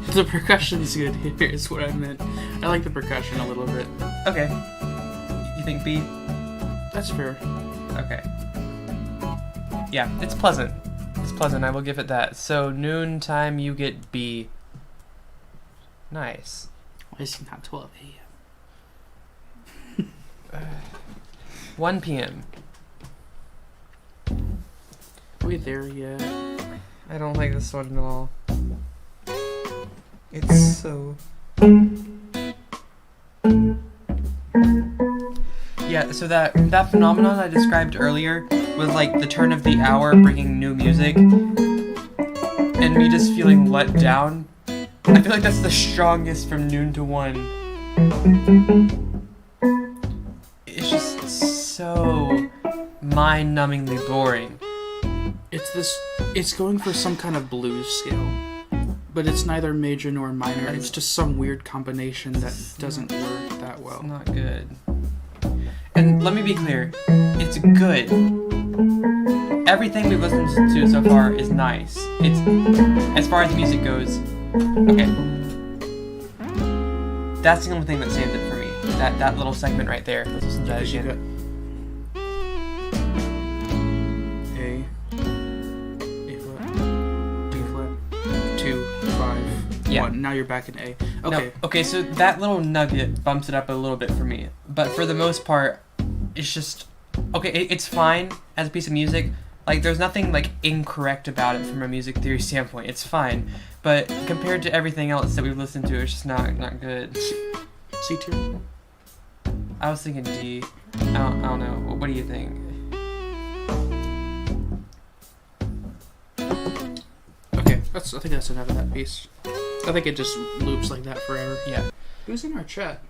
The percussion's good here is what I meant. I like the percussion a little bit. Okay. You think B? That's fair. Okay. Yeah, it's pleasant. It's pleasant, I will give it that. So, noontime, you get B. Nice. Why is it not 12 a.m.? 1 p.m. Are we there yet? I don't like this one at all. It's so... Yeah, so that phenomenon I described earlier was like the turn of the hour bringing new music and me just feeling let down. I feel like that's the strongest from noon to 1. It's just so mind-numbingly boring. It's going for some kind of blues scale, but it's neither major nor minor. It's just some weird combination that doesn't work that well. It's not good. And let me be clear, it's good. Everything we've listened to so far is nice. It's, as far as the music goes, okay. That's the only thing that saved it for me. That little segment right there. Let's listen to that again. A flat, B flat, 2, 5, Yeah. 1. Now you're back in A. Okay. No, okay, so that little nugget bumps it up a little bit for me. But for the most part, it's just... Okay, it's fine as a piece of music. Like, there's nothing, like, incorrect about it from a music theory standpoint. It's fine. But compared to everything else that we've listened to, it's just not good. C tier? I was thinking D. I don't know. What do you think? Okay, I think that's enough of that piece. I think it just loops like that forever. Yeah. Who's in our chat?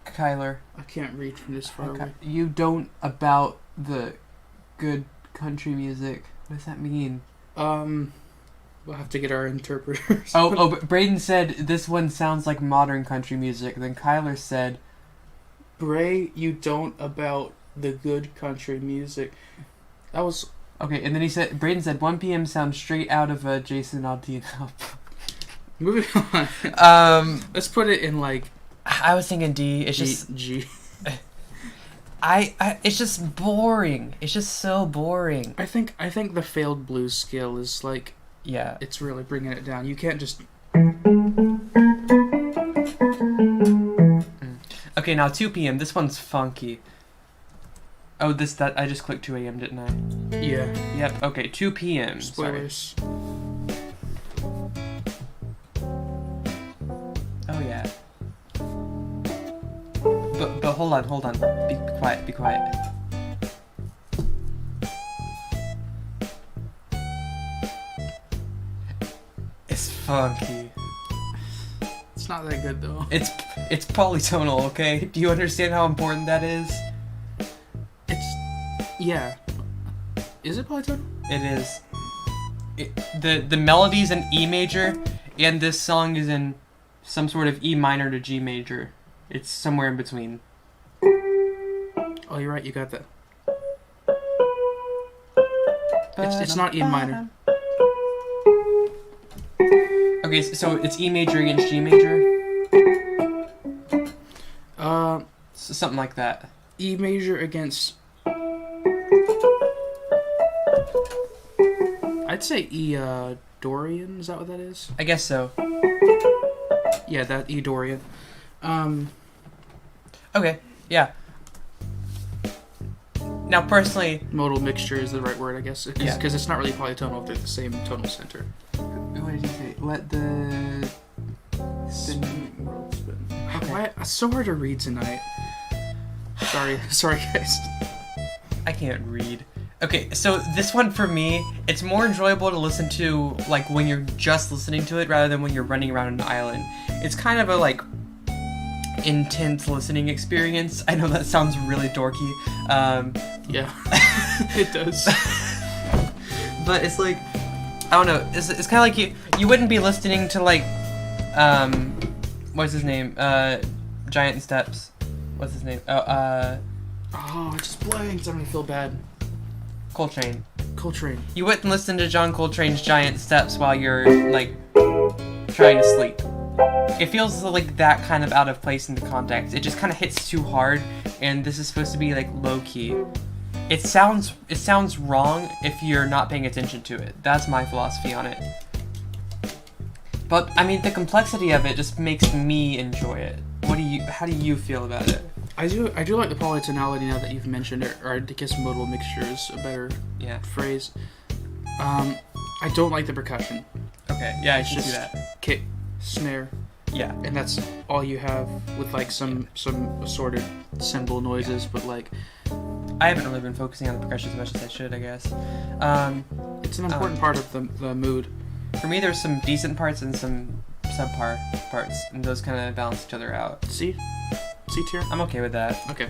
Kyler. I can't read from this far away. You don't about the good country music. What does that mean? We'll have to get our interpreters. But Braden said this one sounds like modern country music. Then Kyler said, Bray, you don't about the good country music. That was... Okay, and then Braden said 1 p.m. sounds straight out of a Jason Aldean album. Moving on. Let's put it in like... I was thinking D. It's just... G. It's just boring. It's just so boring. I think the failed blues scale is like... Yeah. It's really bringing it down. You can't just... Okay, now 2 p.m. This one's funky. Oh, that I just clicked 2 a.m., didn't I? Yeah. Yep, okay, 2 p.m. Spoilers. Sorry. Oh, yeah. But hold on. Be quiet. It's funky. It's not that good, though. It's polytonal, okay? Do you understand how important that is? Yeah. Is it polytonal? It is. The melody's in E major, and this song is in some sort of E minor to G major. It's somewhere in between. Oh, you're right. You got that. It's not E minor. Okay, so it's E major against G major? So something like that. E major against... I'd say E Dorian. Is that what that is? I guess so. Yeah, that E Dorian. Okay, yeah. Now, personally... Modal mixture is the right word, I guess. Yeah. Because it's not really polytonal if they're the same tonal center. What did you say? Let the... Spinning world spin. Okay. Why? It's so hard to read tonight. Sorry, guys. I can't read. Okay, so this one for me, it's more enjoyable to listen to like when you're just listening to it rather than when you're running around an island. It's kind of a like intense listening experience. I know that sounds really dorky. Yeah, it does. But it's like, I don't know. It's kind of like you wouldn't be listening to like what's his name? Giant Steps. What's his name? Oh, I just blanked. I'm gonna feel bad. Coltrane. You wouldn't listen to John Coltrane's Giant Steps while you're, like, trying to sleep. It feels like that kind of out of place in the context. It just kind of hits too hard, and this is supposed to be, like, low-key. It sounds wrong if you're not paying attention to it. That's my philosophy on it. But, I mean, the complexity of it just makes me enjoy it. How do you feel about it? I do like the polytonality now that you've mentioned it, or I guess modal mixture is a better phrase. I don't like the percussion. Okay, yeah, I it's can just see that. Kick, snare, yeah, and that's all you have with like some assorted cymbal noises, but like I haven't really been focusing on the percussion as much as I should, I guess. It's an important part of the mood. For me, there's some decent parts and some subpar parts, and those kind of balance each other out. C tier? I'm okay with that. Okay.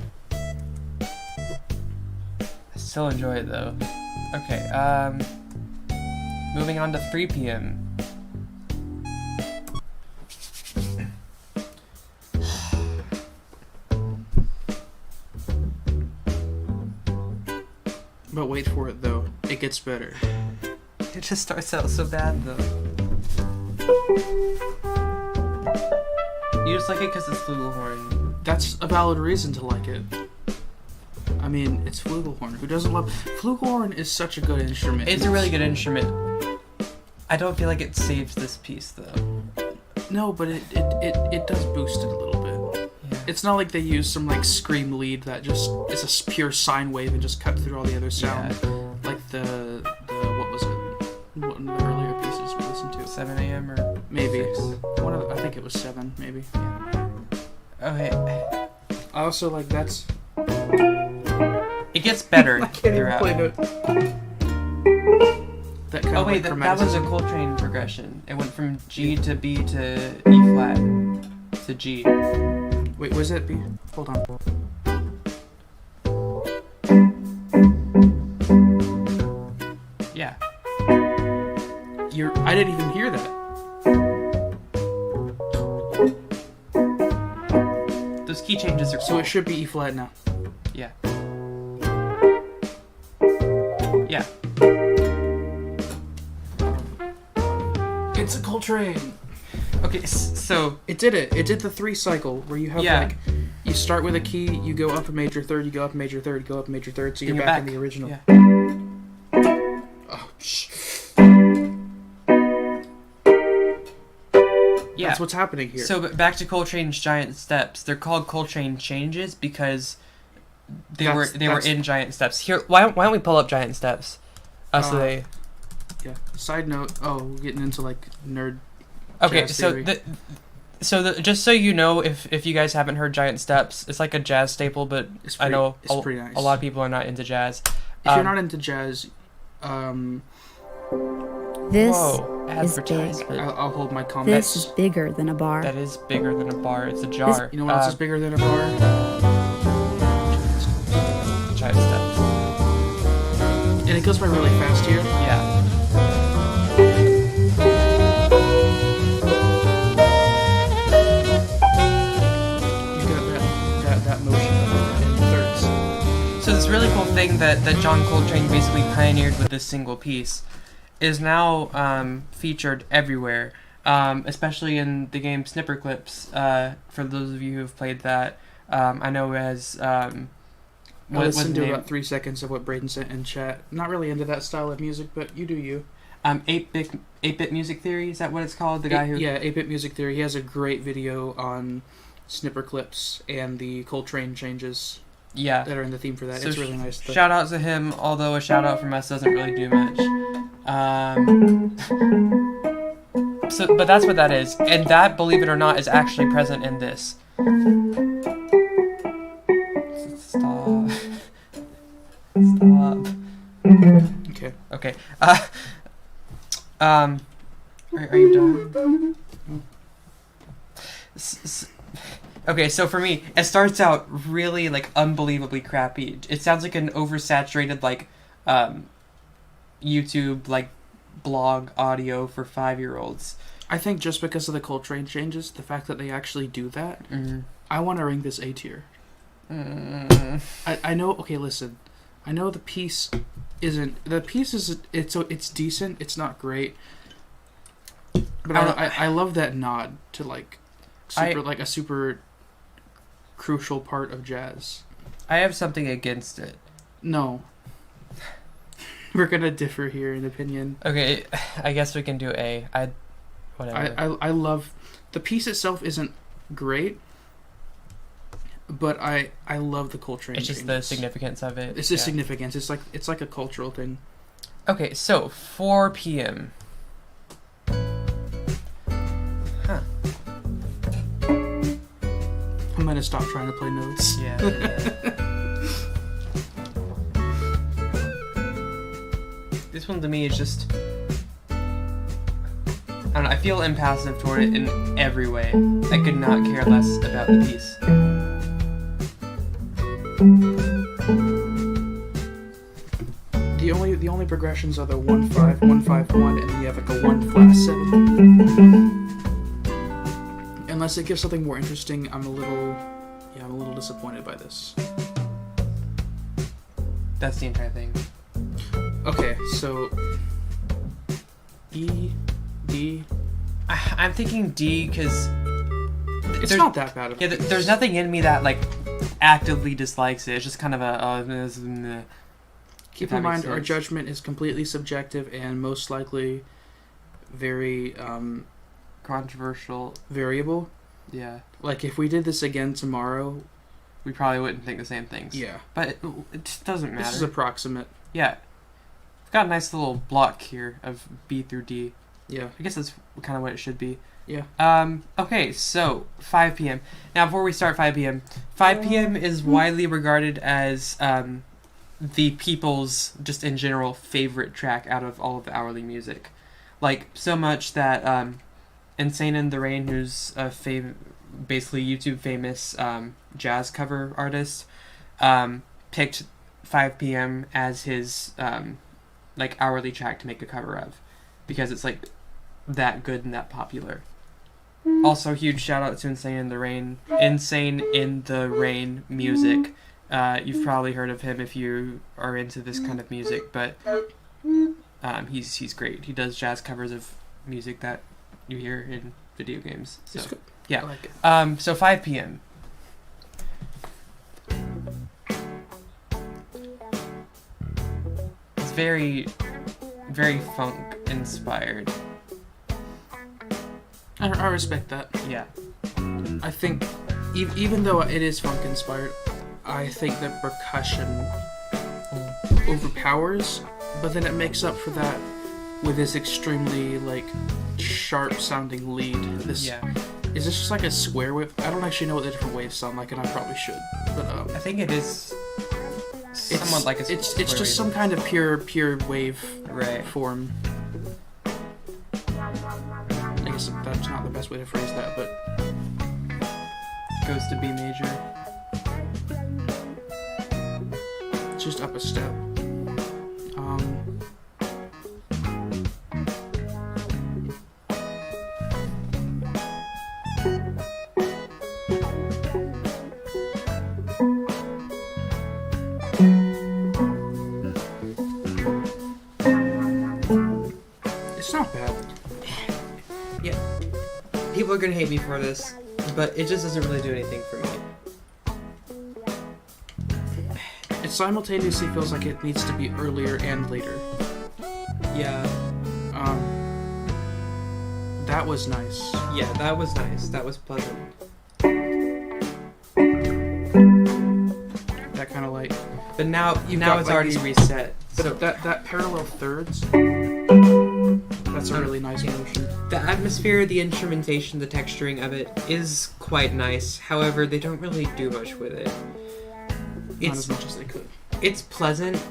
I still enjoy it though. Okay, moving on to 3 p.m. But wait for it though. It gets better. It just starts out so bad though. You just like it because it's flugelhorn. That's a valid reason to like it. I mean, it's flugelhorn. Who doesn't love... Flugelhorn is such a good instrument. It's a really good instrument. I don't feel like it saves this piece, though. No, but it does boost it a little bit. Yeah. It's not like they use some, like, scream lead that just is a pure sine wave and just cut through all the other sound. Yeah. Like the what was it? One of the earlier pieces we listened to. 7 a.m. or... Maybe. I think it was 7, maybe. Yeah. Okay. I also like that's... It gets better I can't even play notes. That kind of that was a Coltrane progression. It went from G to B to E flat to G. Wait, was that B? Hold on. Yeah. I didn't even hear that. Those key changes are cool. So it should be E flat now. Yeah. Yeah. It's a Coltrane. Okay, so it did it. It did the 3 cycle where you have like you start with a key, you go up a major third, you go up a major third, go up a major third, so you're back in the original. Yeah. Oh, shh. Yeah. That's what's happening here. So, but back to Coltrane's Giant Steps. They're called Coltrane changes because they were in Giant Steps. Here, why don't we pull up Giant Steps? Yeah. Side note. Oh, we're getting into like nerd. Okay, so just so you know, if you guys haven't heard Giant Steps, it's like a jazz staple, but I know it's pretty nice. A lot of people are not into jazz. If you're not into jazz, this is big. I'll hold my comment. This is bigger than a bar. That is bigger than a bar. It's a jar. You know what else is bigger than a bar? Giant Steps. And it goes by really fast here. Yeah. So this really cool thing that John Coltrane basically pioneered with this single piece is now featured everywhere, especially in the game Snipper Clips. For those of you who have played that, I know as... I listened to about 3 seconds of what Braden sent in chat. Not really into that style of music, but you do you. 8-bit music theory, is that what it's called? The guy who... Yeah, 8-bit music theory. He has a great video on Snipper Clips and the Coltrane changes. Yeah, that are in the theme for that. So it's really nice. Shout out to him, although a shout out from us doesn't really do much. But that's what that is, and that, believe it or not, is actually present in this. Stop. Okay. Are you done? Okay, so for me, it starts out really, like, unbelievably crappy. It sounds like an oversaturated, like, YouTube, like, blog audio for 5-year-olds. I think just because of the Coltrane changes, the fact that they actually do that, I want to rank this A tier. I know, okay, listen. I know the piece isn't, it's decent, it's not great. But I love that nod to, like, a super crucial part of jazz. I have something against it. No. We're gonna differ here in opinion. Okay, I guess we can do A. Whatever. I love... The piece itself isn't great, but I love the Coltrane It's just changes. the significance of it. It's the significance. It's like a cultural thing. Okay, so 4 p.m. Huh. I'm gonna stop trying to play notes. Yeah. This one to me is just... I don't know, I feel impassive toward it in every way. I could not care less about the piece. The only progressions are the 1-5, 1-5-1, and then you have like a 1-7. Unless it gives something more interesting, I'm a little disappointed by this. That's the entire thing. Okay, so E, D. I'm thinking D because it's not that bad of a piece. There's nothing in me that like actively dislikes it. It's just kind of a. Keep in mind, our judgment is completely subjective and most likely very controversial, variable. Yeah. Like if we did this again tomorrow, we probably wouldn't think the same things. Yeah. But it just doesn't matter. This is approximate. Yeah. We've got a nice little block here of B through D. Yeah. I guess that's kind of what it should be. Yeah. Okay, so 5 p.m. Now, before we start 5 p.m., 5 p.m. is widely regarded as the people's, just in general, favorite track out of all of the hourly music. Like, so much that Insane in the Rain, who's a basically YouTube famous jazz cover artist, picked 5 p.m. as his like hourly track to make a cover of, because it's like that good and that popular. Also, huge shout out to Insane in the Rain music. You've probably heard of him if you are into this kind of music, but he's great. He does jazz covers of music that you hear in video games. So yeah, I like it. So 5 p.m. It's very, very funk inspired. I respect that. Yeah. I think, even though it is funk inspired, I think that percussion overpowers, but then it makes up for that with this extremely like sharp sounding lead. Is this just like a square wave? I don't actually know what the different waves sound like, and I probably should. But I think it is somewhat like a it's just wave. Some kind of pure wave form. I guess that's not the best way to phrase that, but goes to B major. Just up a step. people are gonna hate me for this, but it just doesn't really do anything for me. It simultaneously feels like it needs to be earlier and later. Yeah. That was nice. Yeah, that was nice. That was pleasant. That kind of light. But now got, it's like, already reset. But So that parallel thirds, that's a really nice motion. the atmosphere, the instrumentation, the texturing of it is quite nice. However, they don't really do much with it. Not as much as they could. It's pleasant.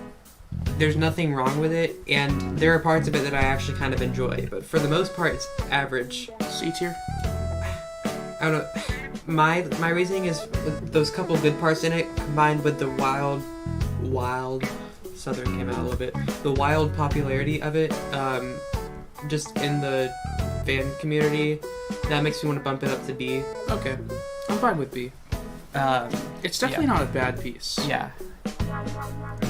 There's nothing wrong with it, and there are parts of it that I actually kind of enjoy. But for the most part, it's average. C tier? I don't know. My reasoning is those couple good parts in it, combined with the wild Southern came out a little bit. The wild popularity of it, just in the fan community, that makes me want to bump it up to B. Okay. I'm fine with B. It's definitely not a bad piece. Yeah.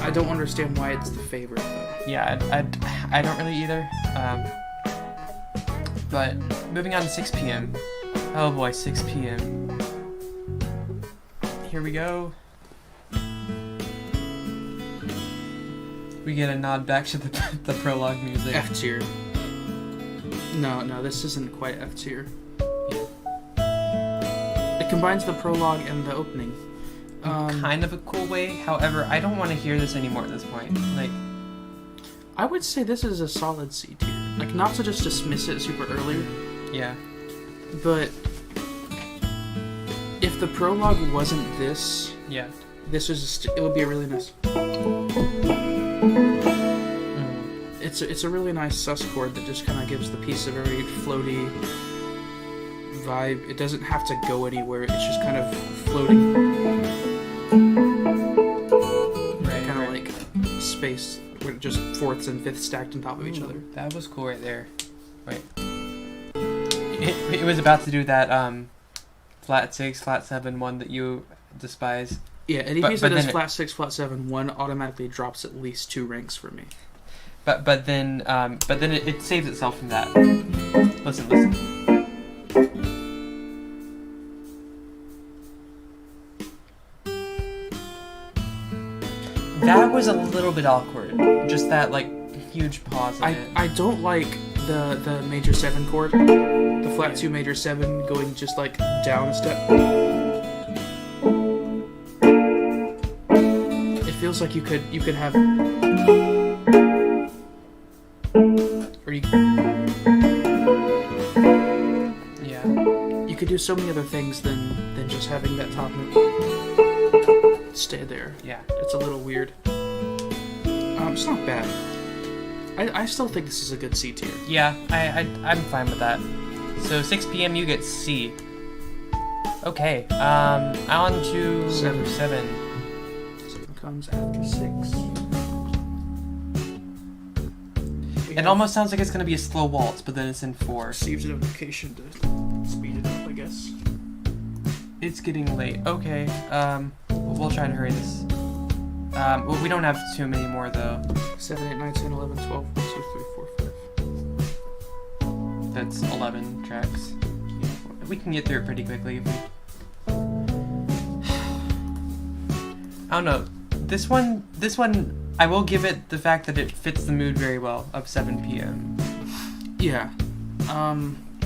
I don't understand why it's the favorite, though. Yeah, I don't really either. But moving on to 6 p.m. Oh boy, 6 p.m. Here we go. We get a nod back to the prologue music. F tier. No, this isn't quite F tier. It combines the prologue and the opening. Kind of a cool way. However, I don't want to hear this anymore at this point. Like, I would say this is a solid C tier. Like, not to just dismiss it super early, yeah. but if the prologue wasn't this, Yeah. this is it would be a really nice. It's a really nice sus chord that just kind of gives the piece a very floaty vibe. It doesn't have to go anywhere. It's just kind of floating. Right. Kind of like space, where just fourths and fifths stacked on top of each other. That was cool right there. Wait. It was about to do that flat 6, flat 7 one that you despise. Yeah, any piece that but does then flat 6, flat 7, 1 automatically drops at least 2 ranks for me. But then it saves itself from that. Listen. That was a little bit awkward. Just that like huge pause in it. I don't like the major 7 chord. The flat 2 major 7 going just like down a step. It feels like you could have or you could do so many other things than just having that top note stay there. Yeah. It's a little weird. It's not bad. I still think this is a good C tier. Yeah, I'm fine with that. So 6 p.m. you get C. Okay. On to 7. 7 comes after 6. It almost sounds like it's gonna be a slow waltz, but then it's in 4. Receives a notification to speed it up, I guess. It's getting late. Okay. We'll try and hurry this. Well, we don't have too many more though. 7, 8, 9, 10, 11, 12, 1, 2, 3, 4, 5. That's 11 tracks. We can get through it pretty quickly if we... I don't know. This one, I will give it the fact that it fits the mood very well of 7 p.m. Yeah.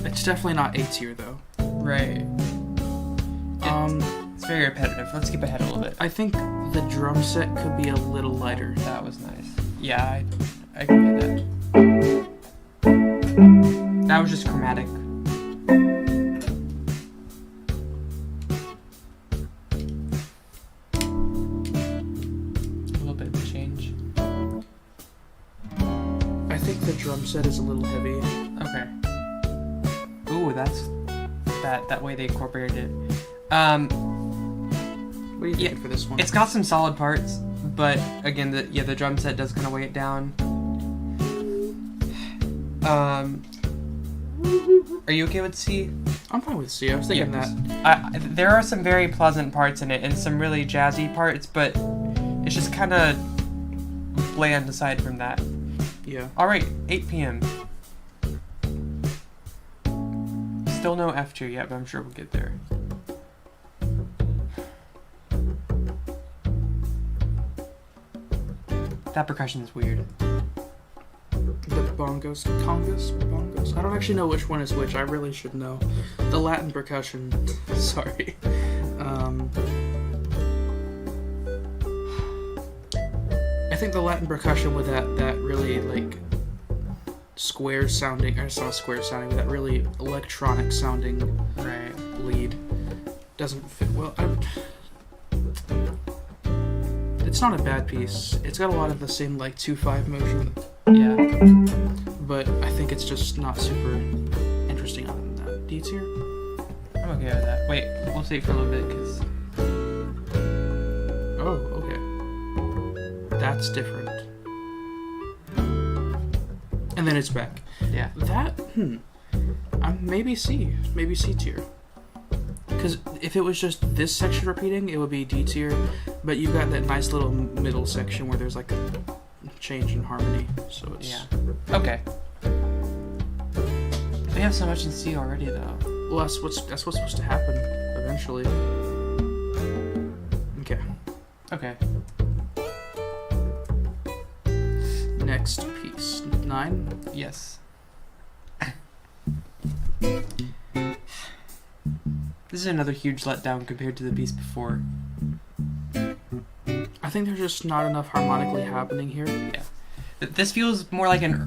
It's definitely not A tier though. Right. It's very repetitive. Let's skip ahead a little bit. I think the drum set could be a little lighter. That was nice. Yeah, I can get that. That was just chromatic. A little bit of a change. I think the drum set is a little heavy. Okay. Ooh, that's that way they incorporated it. What do you think for this one? It's got some solid parts, but again, the drum set does kind of weigh it down. Are you okay with C? I'm fine with C. I was thinking that. There are some very pleasant parts in it and some really jazzy parts, but it's just kind of bland aside from that. Yeah. All right, 8 p.m. still no F tier yet, but I'm sure we'll get there. That percussion is weird. The bongos, congas, bongos. I don't actually know which one is which. I really should know. The Latin percussion. Sorry. I think the Latin percussion with that really like square sounding, or it's not square sounding, but that really electronic sounding lead doesn't fit well. It's not a bad piece. It's got a lot of the same like 2/5 motion. Yeah. But I think it's just not super interesting other than that. D tier? I'm okay with that. Wait, we'll save for a little bit because. Oh, okay. That's different. And then it's back. Yeah. That, maybe C. Maybe C tier. Because if it was just this section repeating, it would be D tier. But you've got that nice little middle section where there's like a change in harmony. So it's... Yeah. Okay. We have so much in C already, though. Well, that's what's supposed to happen eventually. Okay. Okay. Next piece. 9? Yes. This is another huge letdown compared to the piece before. I think there's just not enough harmonically happening here. Yeah. This feels more like a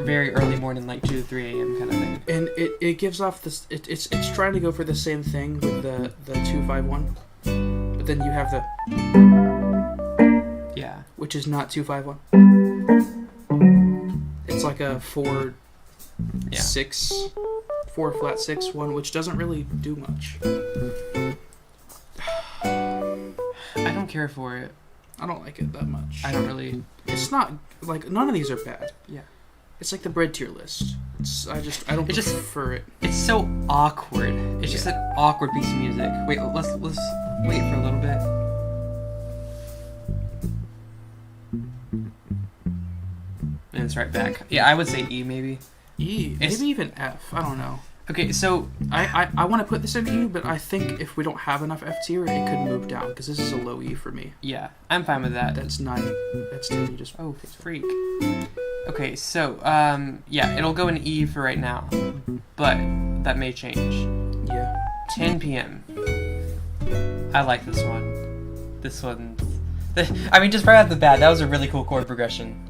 very early morning, like 2 to 3 a.m. kind of thing. And it gives off this... It's trying to go for the same thing with the 2-5-1. But then you have the... Yeah. Which is not 2-5-1. It's like a 4-6... 4 flat 6 one, which doesn't really do much. I don't care for it. I don't like it that much. I don't really... It's not... Like, none of these are bad. Yeah. It's like the bread tier list. I don't prefer it. It's so awkward. It's just an awkward piece of music. Wait, let's wait for a little bit. And it's right back. Yeah, I would say E maybe. E, maybe even F. I don't know. Okay, so I want to put this in E, but I think if we don't have enough F tier, it could move down because this is a low E for me. Yeah, I'm fine with that. That's 9. That's 10. You just freak. Okay, so yeah, it'll go in E for right now, but that may change. Yeah. 10 p.m. I like this one. This one. I mean, just right off the bat, that was a really cool chord progression.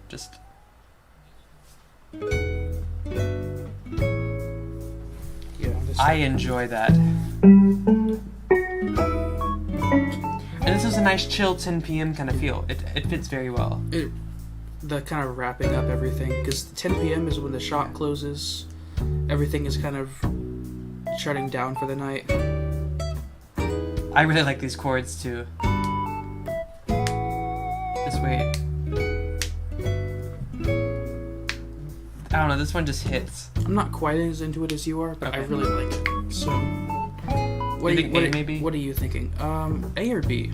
Just. I enjoy that. And this is a nice chill 10 p.m. kind of feel. It fits very well. The kind of wrapping up everything, because 10 p.m. is when the shop closes. Everything is kind of shutting down for the night. I really like these chords too. Just wait. I don't know, this one just hits. I'm not quite as into it as you are, but okay. I really like it. So, what are you thinking? A or B?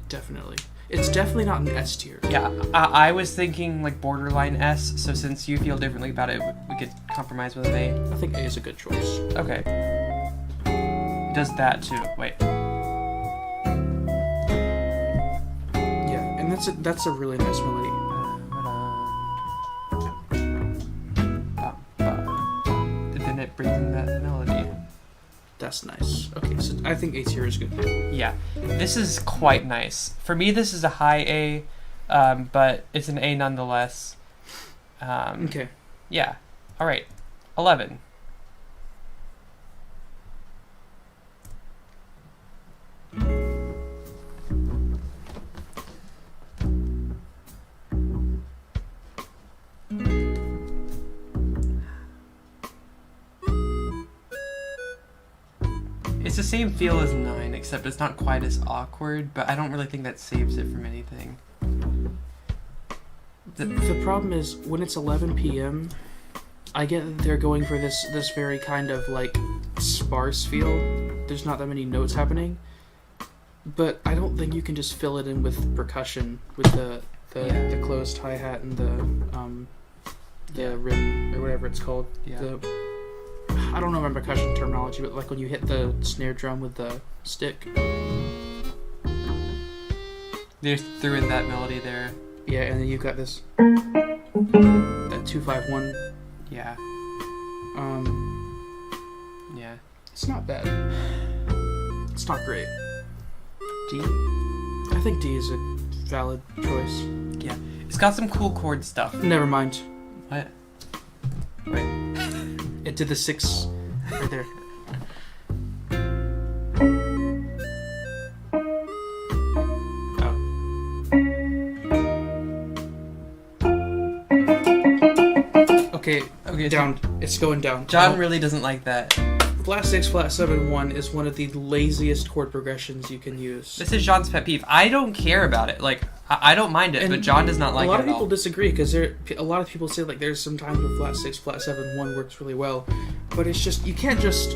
Definitely. It's definitely not an S tier. Yeah, I was thinking like borderline S, so since you feel differently about it, we could compromise with an A. I think A is a good choice. Okay. It does that too. Wait. Yeah, and that's a really nice melody. Then it brings in that melody. That's nice. Okay, so I think A tier is good. Yeah, this is quite nice. For me, this is a high A, but it's an A nonetheless. Okay. Yeah. All right. 11. It's the same feel as 9, except it's not quite as awkward, but I don't really think that saves it from anything. The problem is, when it's 11 p.m., I get that they're going for this very kind of, like, sparse feel. There's not that many notes happening. But I don't think you can just fill it in with percussion, with the closed hi-hat and the rib, or whatever it's called. Yeah. I don't know my percussion terminology, but like when you hit the snare drum with the stick. They threw in that melody there. Yeah, and then you've got this that 2-5-1. Yeah. Yeah. It's not bad. It's not great. D? I think D is a valid choice. Yeah. It's got some cool chord stuff. Never mind. What? Wait. It did the 6 right there. Okay, down. It's going down. John really doesn't like that. Flat 6, flat 7, 1 is one of the laziest chord progressions you can use. This is John's pet peeve. I don't care about it. Like, I don't mind it, but John does not like it at all. A lot of people disagree because a lot of people say like there's some times where flat 6, flat 7, 1 works really well, but it's just you can't just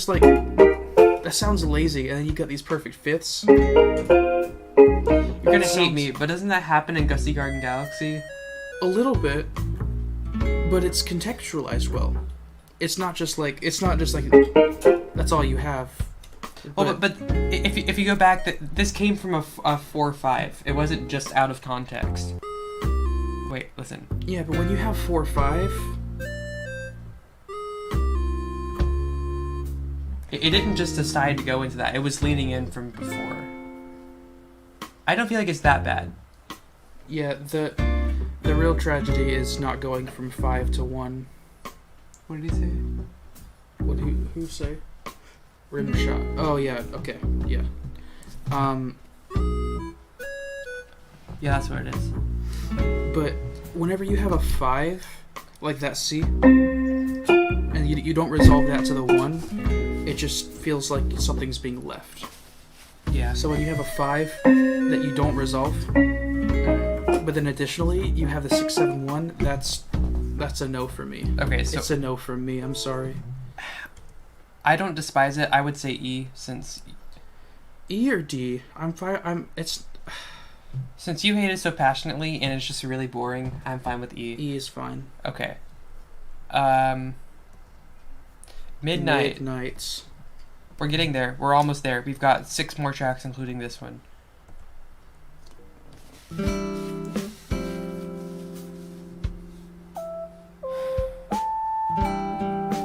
like that sounds lazy, and then you got these perfect fifths. You're gonna hate me, but doesn't that happen in Gusty Garden Galaxy? A little bit, but it's contextualized well. It's not just like that's all you have. Well, but if you go back, this came from a 4/5. It wasn't just out of context. Wait, listen. Yeah, but when you have 4/5, it didn't just decide to go into that. It was leaning in from before. I don't feel like it's that bad. Yeah, the real tragedy is not going from 5 to 1. What did he say? What who say? Rim shot. Oh yeah. Okay. Yeah. Yeah, that's what it is. But whenever you have a 5, like that C, and you don't resolve that to the 1, it just feels like something's being left. Yeah. So when you have a 5 that you don't resolve, but then additionally you have the 6, 7, 1, that's a no for me. Okay, so it's a no for me. I'm sorry. I don't despise it. I would say E, since E or D. I'm fine. Since you hate it so passionately and it's just really boring, I'm fine with E. E is fine. Okay. Midnights. We're getting there. We're almost there. We've got 6 more tracks, including this one.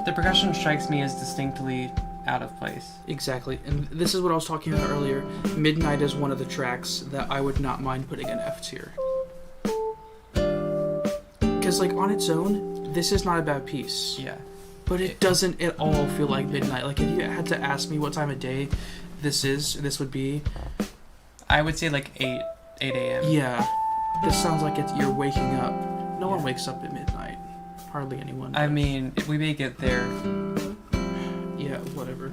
The percussion strikes me as distinctly out of place. Exactly. And this is what I was talking about earlier. Midnight is one of the tracks that I would not mind putting in F tier. Because, like, on its own, this is not a bad piece. Yeah. But it doesn't at all feel like midnight. Like, if you had to ask me what time of day this would be, I would say like 8 a.m. Yeah. This sounds like you're waking up. No one wakes up at midnight. Hardly anyone. I mean, if we may get there. Yeah, whatever.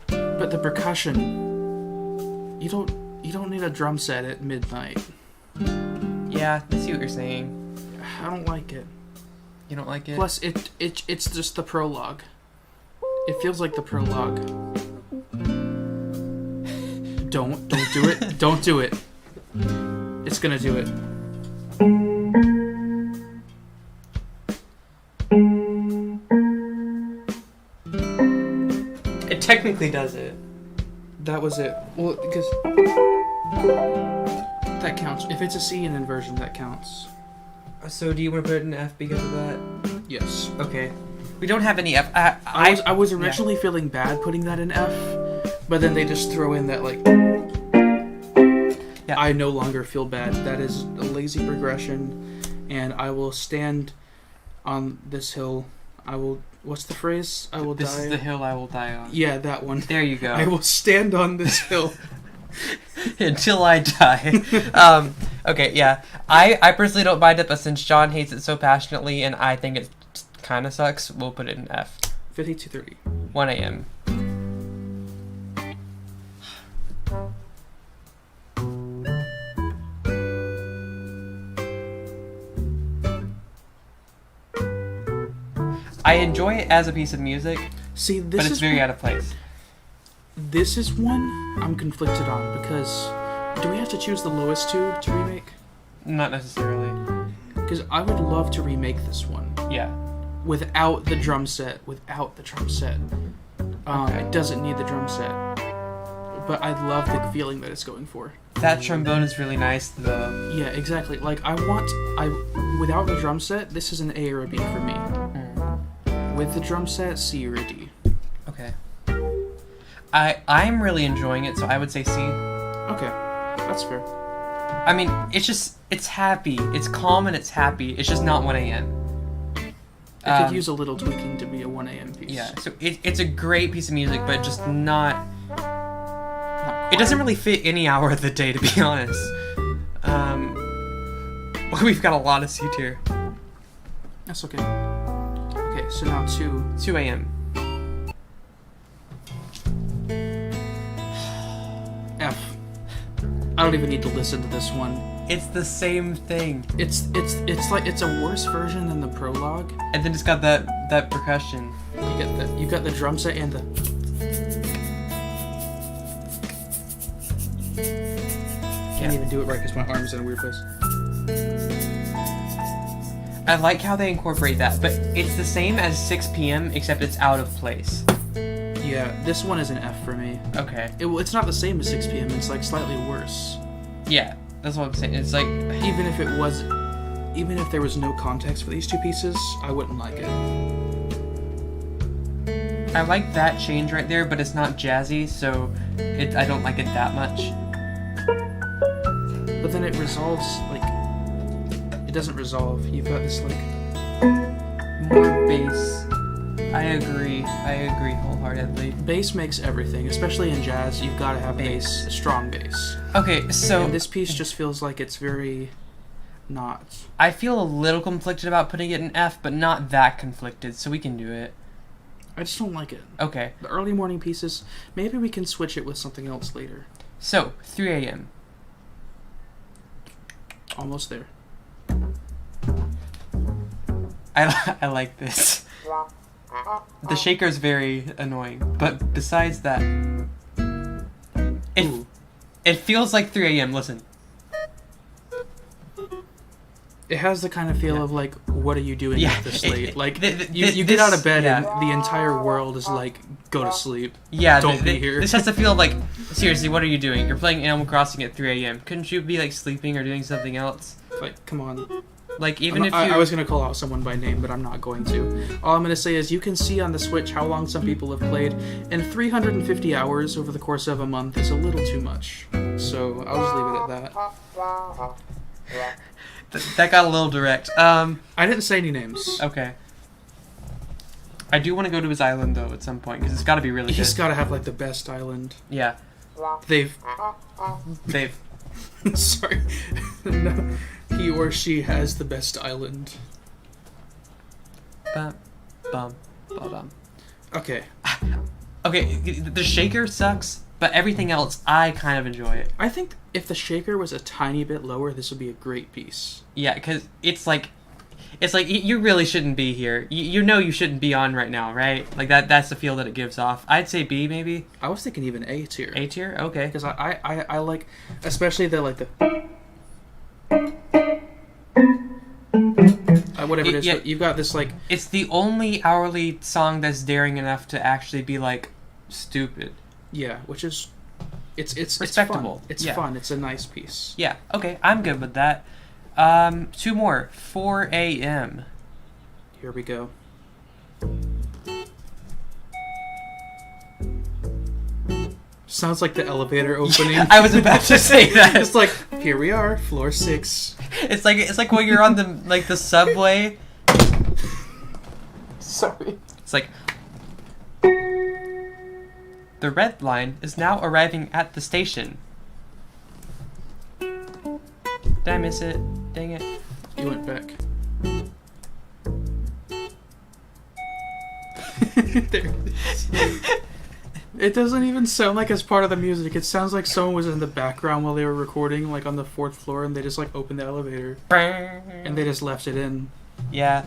But the percussion, you don't need a drum set at midnight. Yeah, I see what you're saying. I don't like it. You don't like it? Plus, it's just the prologue. It feels like the prologue. Don't do it. Don't do it. It's gonna do it. It technically does it. That was it. Well, because that counts. If it's a C in inversion, that counts. So do you want to put it in F because of that? Yes. Okay. We don't have any F. I was originally feeling bad putting that in F, but then they just throw in that, like, yeah. I no longer feel bad. That is a lazy progression, and I will stand on this hill. I will... What's the phrase? I will die... This is the hill I will die on. Yeah, that one. There you go. I will stand on this hill. Until I die. Okay, yeah. I personally don't mind it, but since John hates it so passionately and I think it kind of sucks, we'll put it in F. 52:30. 1 a.m. I enjoy it as a piece of music, See, this but it's is very out of place. This is one I'm conflicted on because do we have to choose the lowest two to remake? Not necessarily. Because Because I would love to remake this one. Yeah. Without the drum set. Okay. It doesn't need the drum set. But I love the feeling that it's going for. That trombone is really nice. Yeah, exactly. Like, without the drum set, this is an A or a B for me. With the drum set, C or a D. Okay. I'm really enjoying it, so I would say C. Okay, that's fair. I mean, it's happy. It's calm and it's happy. It's just not 1 a.m. It could use a little tweaking to be a 1 a.m. piece. Yeah, so it's a great piece of music, but just not... It doesn't really fit any hour of the day, to be honest. We've got a lot of C tier. That's okay. Okay, so now 2 a.m. F. I don't even need to listen to this one. It's the same thing. It's like it's a worse version than the Prologue. And then it's got that percussion. You got the drum set and the... Can't even do it right because my arm's in a weird place. I like how they incorporate that, but it's the same as 6 p.m. except it's out of place. Yeah, this one is an F for me. Okay. It's not the same as 6 p.m. It's like slightly worse. Yeah, that's what I'm saying. It's like... Even if there was no context for these two pieces, I wouldn't like it. I like that change right there, but it's not jazzy, so I don't like it that much. But then it resolves, like... It doesn't resolve. You've got this, like... More bass. I agree wholeheartedly. Bass makes everything, especially in jazz. You've got to have bass, strong bass. Okay, so... And this piece just feels like it's very... not. I feel a little conflicted about putting it in F, but not that conflicted, so we can do it. I just don't like it. Okay. The early morning pieces, maybe we can switch it with something else later. So, 3 a.m. Almost there. I like this. The shaker is very annoying, but besides that, it feels like 3 a.m. Listen. It has the kind of feel of like, what are you doing at this late? Like, you get this, out of bed and the entire world is like, go to sleep. Yeah, don't be here. This has to feel like, seriously, what are you doing? You're playing Animal Crossing at 3 a.m. Couldn't you be like sleeping or doing something else? Like, come on. Like, even if you... I was going to call out someone by name, but I'm not going to. All I'm going to say is you can see on the Switch how long some people have played, and 350 hours over the course of a month is a little too much. So, I'll just leave it at that. That got a little direct. I didn't say any names. Okay. I do want to go to his island, though, at some point, because it's got to be really good. He's got to have, like, the best island. Yeah. They've... Sorry. No. He or she has the best island. Bum, bum, bum. Okay. Okay, the shaker sucks, but everything else, I kind of enjoy it. I think if the shaker was a tiny bit lower, this would be a great piece. Yeah, because it's like you really shouldn't be here. You know you shouldn't be on right now, right? Like that's the feel that it gives off. I'd say B, maybe. I was thinking even A tier. A tier? Okay. Because I like, especially the whatever it is. Yeah, you've got this like... It's the only hourly song that's daring enough to actually be like stupid. Yeah, which is... It's respectable. It's fun. It's a nice piece. Yeah, okay, I'm good with that. 2 more. 4 a.m. Here we go. Sounds like the elevator opening. Yeah, I was about to say that. It's like, here we are, floor 6. It's like when you're on the subway. Sorry. It's like, the red line is now arriving at the station. Did I miss it? Dang it. You went back. There it is. It doesn't even sound like it's part of the music. It sounds like someone was in the background while they were recording, like on the 4th floor, and they just like opened the elevator. And they just left it in. Yeah.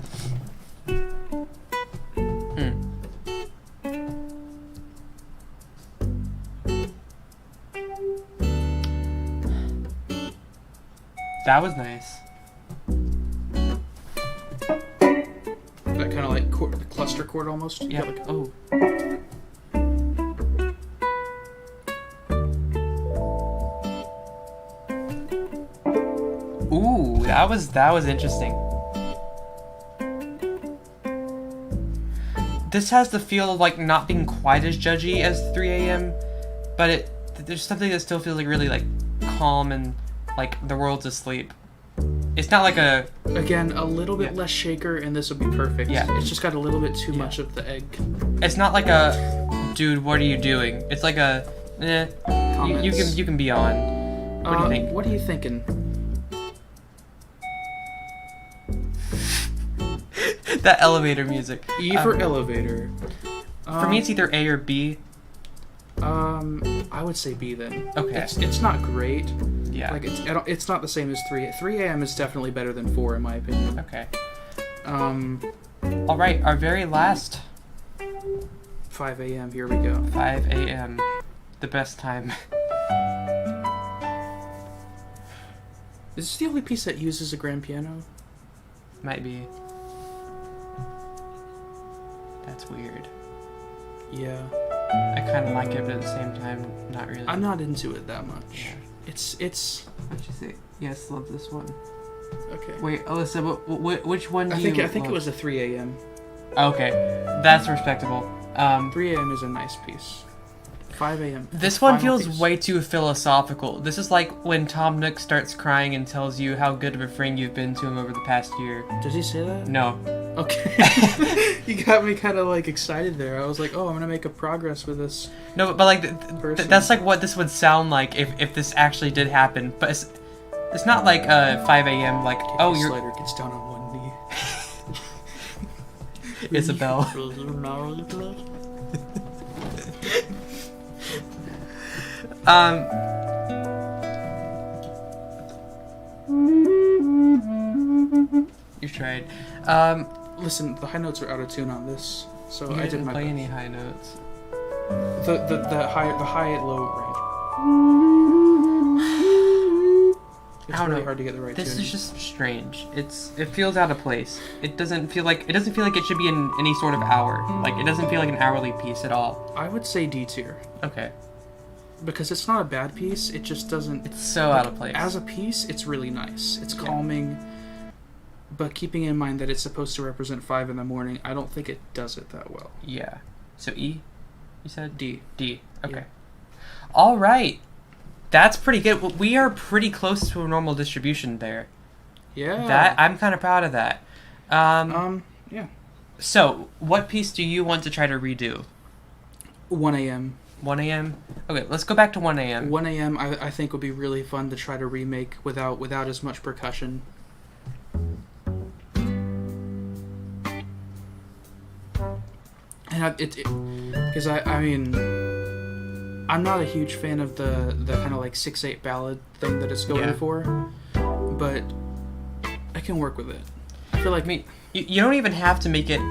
That was nice. master chord almost. Yeah. Like, oh. Ooh, that was interesting. This has the feel of like not being quite as judgy as 3 a.m., but there's something that still feels like really like calm and like the world's asleep. It's not like a... Again, a little bit less shaker, and this would be perfect. Yeah. It's just got a little bit too much of the egg. It's not like a, dude, what are you doing? It's like a, you can be on. What do you think? What are you thinking? That elevator music. E for elevator. For me, it's either A or B. I would say B then. Okay. It's not great. Yeah. Like it's not the same as 3. 3 a.m. is definitely better than 4 in my opinion. Okay. All right, our very last 5 a.m. Here we go. 5 a.m. The best time. Is this the only piece that uses a grand piano? Might be. That's weird. Yeah. I kind of like it, but at the same time, not really. I'm not into it that much. Yeah. It's. What'd you say? Yes, love this one. Okay. Wait, Alyssa, which one do you I think love? it was a 3 a.m. Okay, that's respectable. 3 a.m. is a nice piece. 5 a.m. This one Final feels piece. way too philosophical. This is like when Tom Nook starts crying and tells you how good of a friend you've been to him over the past year. Does he say that? No. Okay. You got me kind of like excited there. I was like, oh, I'm gonna make a progress with this. No, but like Person. that's like what this would sound like if this actually did happen. But it's not like 5 a.m. like The slider gets down on one knee. Isabel. You tried. Listen, the high notes are out of tune on this, so You I did didn't my play best. any high notes. The high low range. It's I don't really know. hard to get the right This tuning. is just strange. It feels out of place. It doesn't feel like it should be in any sort of hour. Like it doesn't feel like an hourly piece at all. I would say D tier Okay. because it's not a bad piece. It just doesn't. It's so out of place. As a piece, it's really nice. It's calming, but keeping in mind that it's supposed to represent 5 in the morning, I don't think it does it that well. Yeah. So E, you said? D. D. Okay. Yeah. All right. That's pretty good. We are pretty close to a normal distribution there. Yeah. I'm kind of proud of that. Yeah. So, what piece do you want to try to redo? 1 a.m. 1 a.m. Okay, let's go back to 1 a.m. 1 a.m. I think would be really fun to try to remake without as much percussion. And because I mean, I'm not a huge fan of the kind of like 6/8 ballad thing that it's going for, but I can work with it. I feel like you don't even have to make it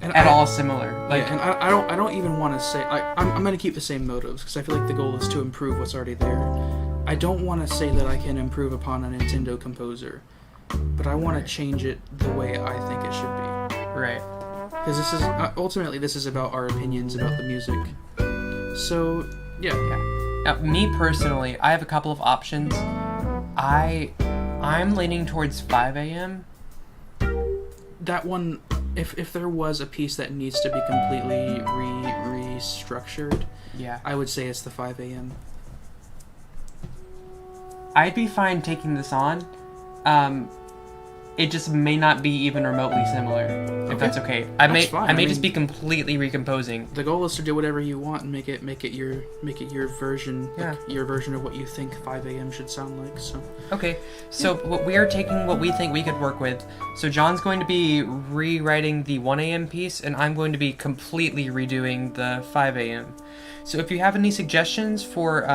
at all similar. Like, and I don't even want to say like I'm gonna keep the same motives because I feel like the goal is to improve what's already there. I don't want to say that I can improve upon a Nintendo composer, but I want to change it the way I think it should be. right. Because this is ultimately this is about our opinions about the music. So yeah. Now, me personally, I have a couple of options. I'm leaning towards 5 a.m. That one, if there was a piece that needs to be completely restructured, I would say it's the 5 a.m. I'd be fine taking this on. It just may not be even remotely similar, if that's okay. I may just be completely recomposing. The goal is to do whatever you want and make it your version, your version of what you think 5 a.m. should sound like. So okay, so we are taking what we think we could work with. So John's going to be rewriting the 1 a.m. piece, and I'm going to be completely redoing the 5 a.m. So if you have any suggestions for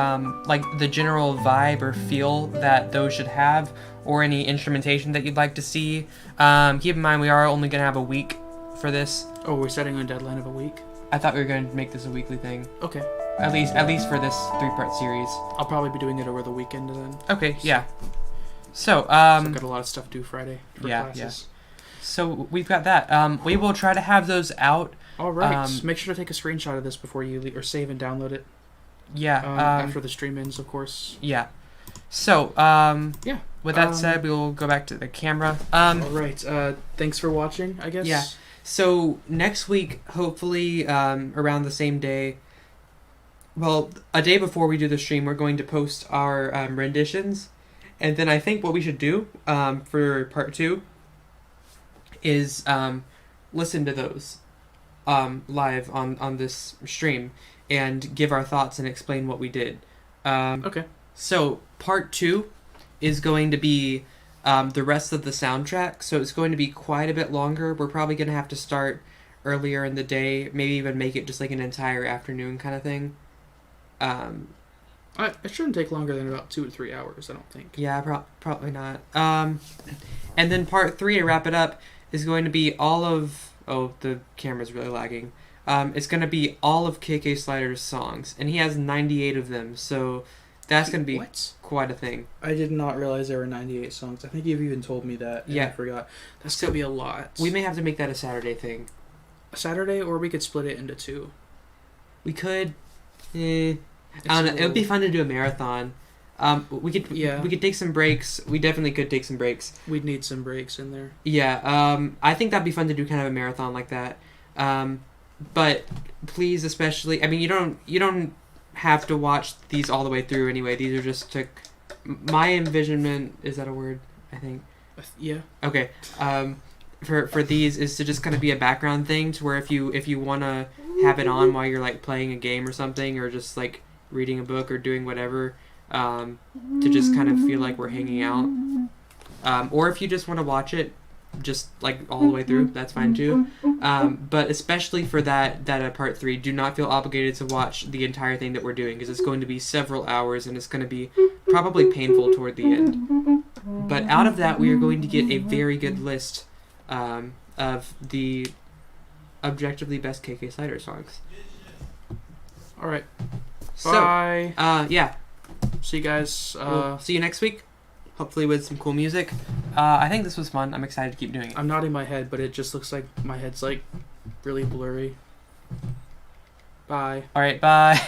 like the general vibe or feel that those should have, or any instrumentation that you'd like to see, keep in mind we are only going to have a week for this. Oh, we're setting a deadline of a week? I thought we were going to make this a weekly thing. Okay. At least for this 3-part series. I'll probably be doing it over the weekend then. Okay, yeah. So, I've got a lot of stuff due Friday for classes. so we've got that. We will try to have those out. All right. Make sure to take a screenshot of this before you leave, or save and download it. Yeah. After the stream ends, of course. Yeah. So, yeah. With that said, we will go back to the camera. All right. Thanks for watching, I guess. Yeah. So next week, hopefully, around the same day. Well, a day before we do the stream, we're going to post our renditions, and then I think what we should do for part 2 is listen to those live on this stream and give our thoughts and explain what we did. Okay. So part 2 is going to be the rest of the soundtrack, so it's going to be quite a bit longer. We're probably going to have to start earlier in the day, maybe even make it just like an entire afternoon kind of thing. It shouldn't take longer than about 2 to 3 hours, I don't think. Yeah, probably not. And then part 3, to wrap it up, is going to be all of... Oh, the camera's really lagging. It's going to be all of KK Slider's songs, and he has 98 of them, so that's going to be quite a thing. I did not realize there were 98 songs. I think you've even told me that, and I forgot. That's going to be a lot. We may have to make that a Saturday thing. A Saturday, or we could split it into 2. We could... I don't know. It would be fun to do a marathon. We could take some breaks. We definitely could take some breaks. We'd need some breaks in there. Yeah. I think that'd be fun to do kind of a marathon like that. But please, especially, I mean, you don't have to watch these all the way through anyway. These are just to my envisionment. Is that a word? I think. Yeah. Okay. For these is to just kind of be a background thing, to where if you want to have it on while you're like playing a game or something, or just like reading a book or doing whatever, to just kind of feel like we're hanging out, or if you just want to watch it just like all the way through, that's fine too. But especially for that part 3, do not feel obligated to watch the entire thing that we're doing, because it's going to be several hours and it's going to be probably painful toward the end. But out of that, we are going to get a very good list of the objectively best KK Slider songs. All right. So, bye. Yeah. See you guys. We'll see you next week. Hopefully with some cool music. I think this was fun. I'm excited to keep doing it. I'm nodding my head, but it just looks like my head's like really blurry. Bye. All right. Bye.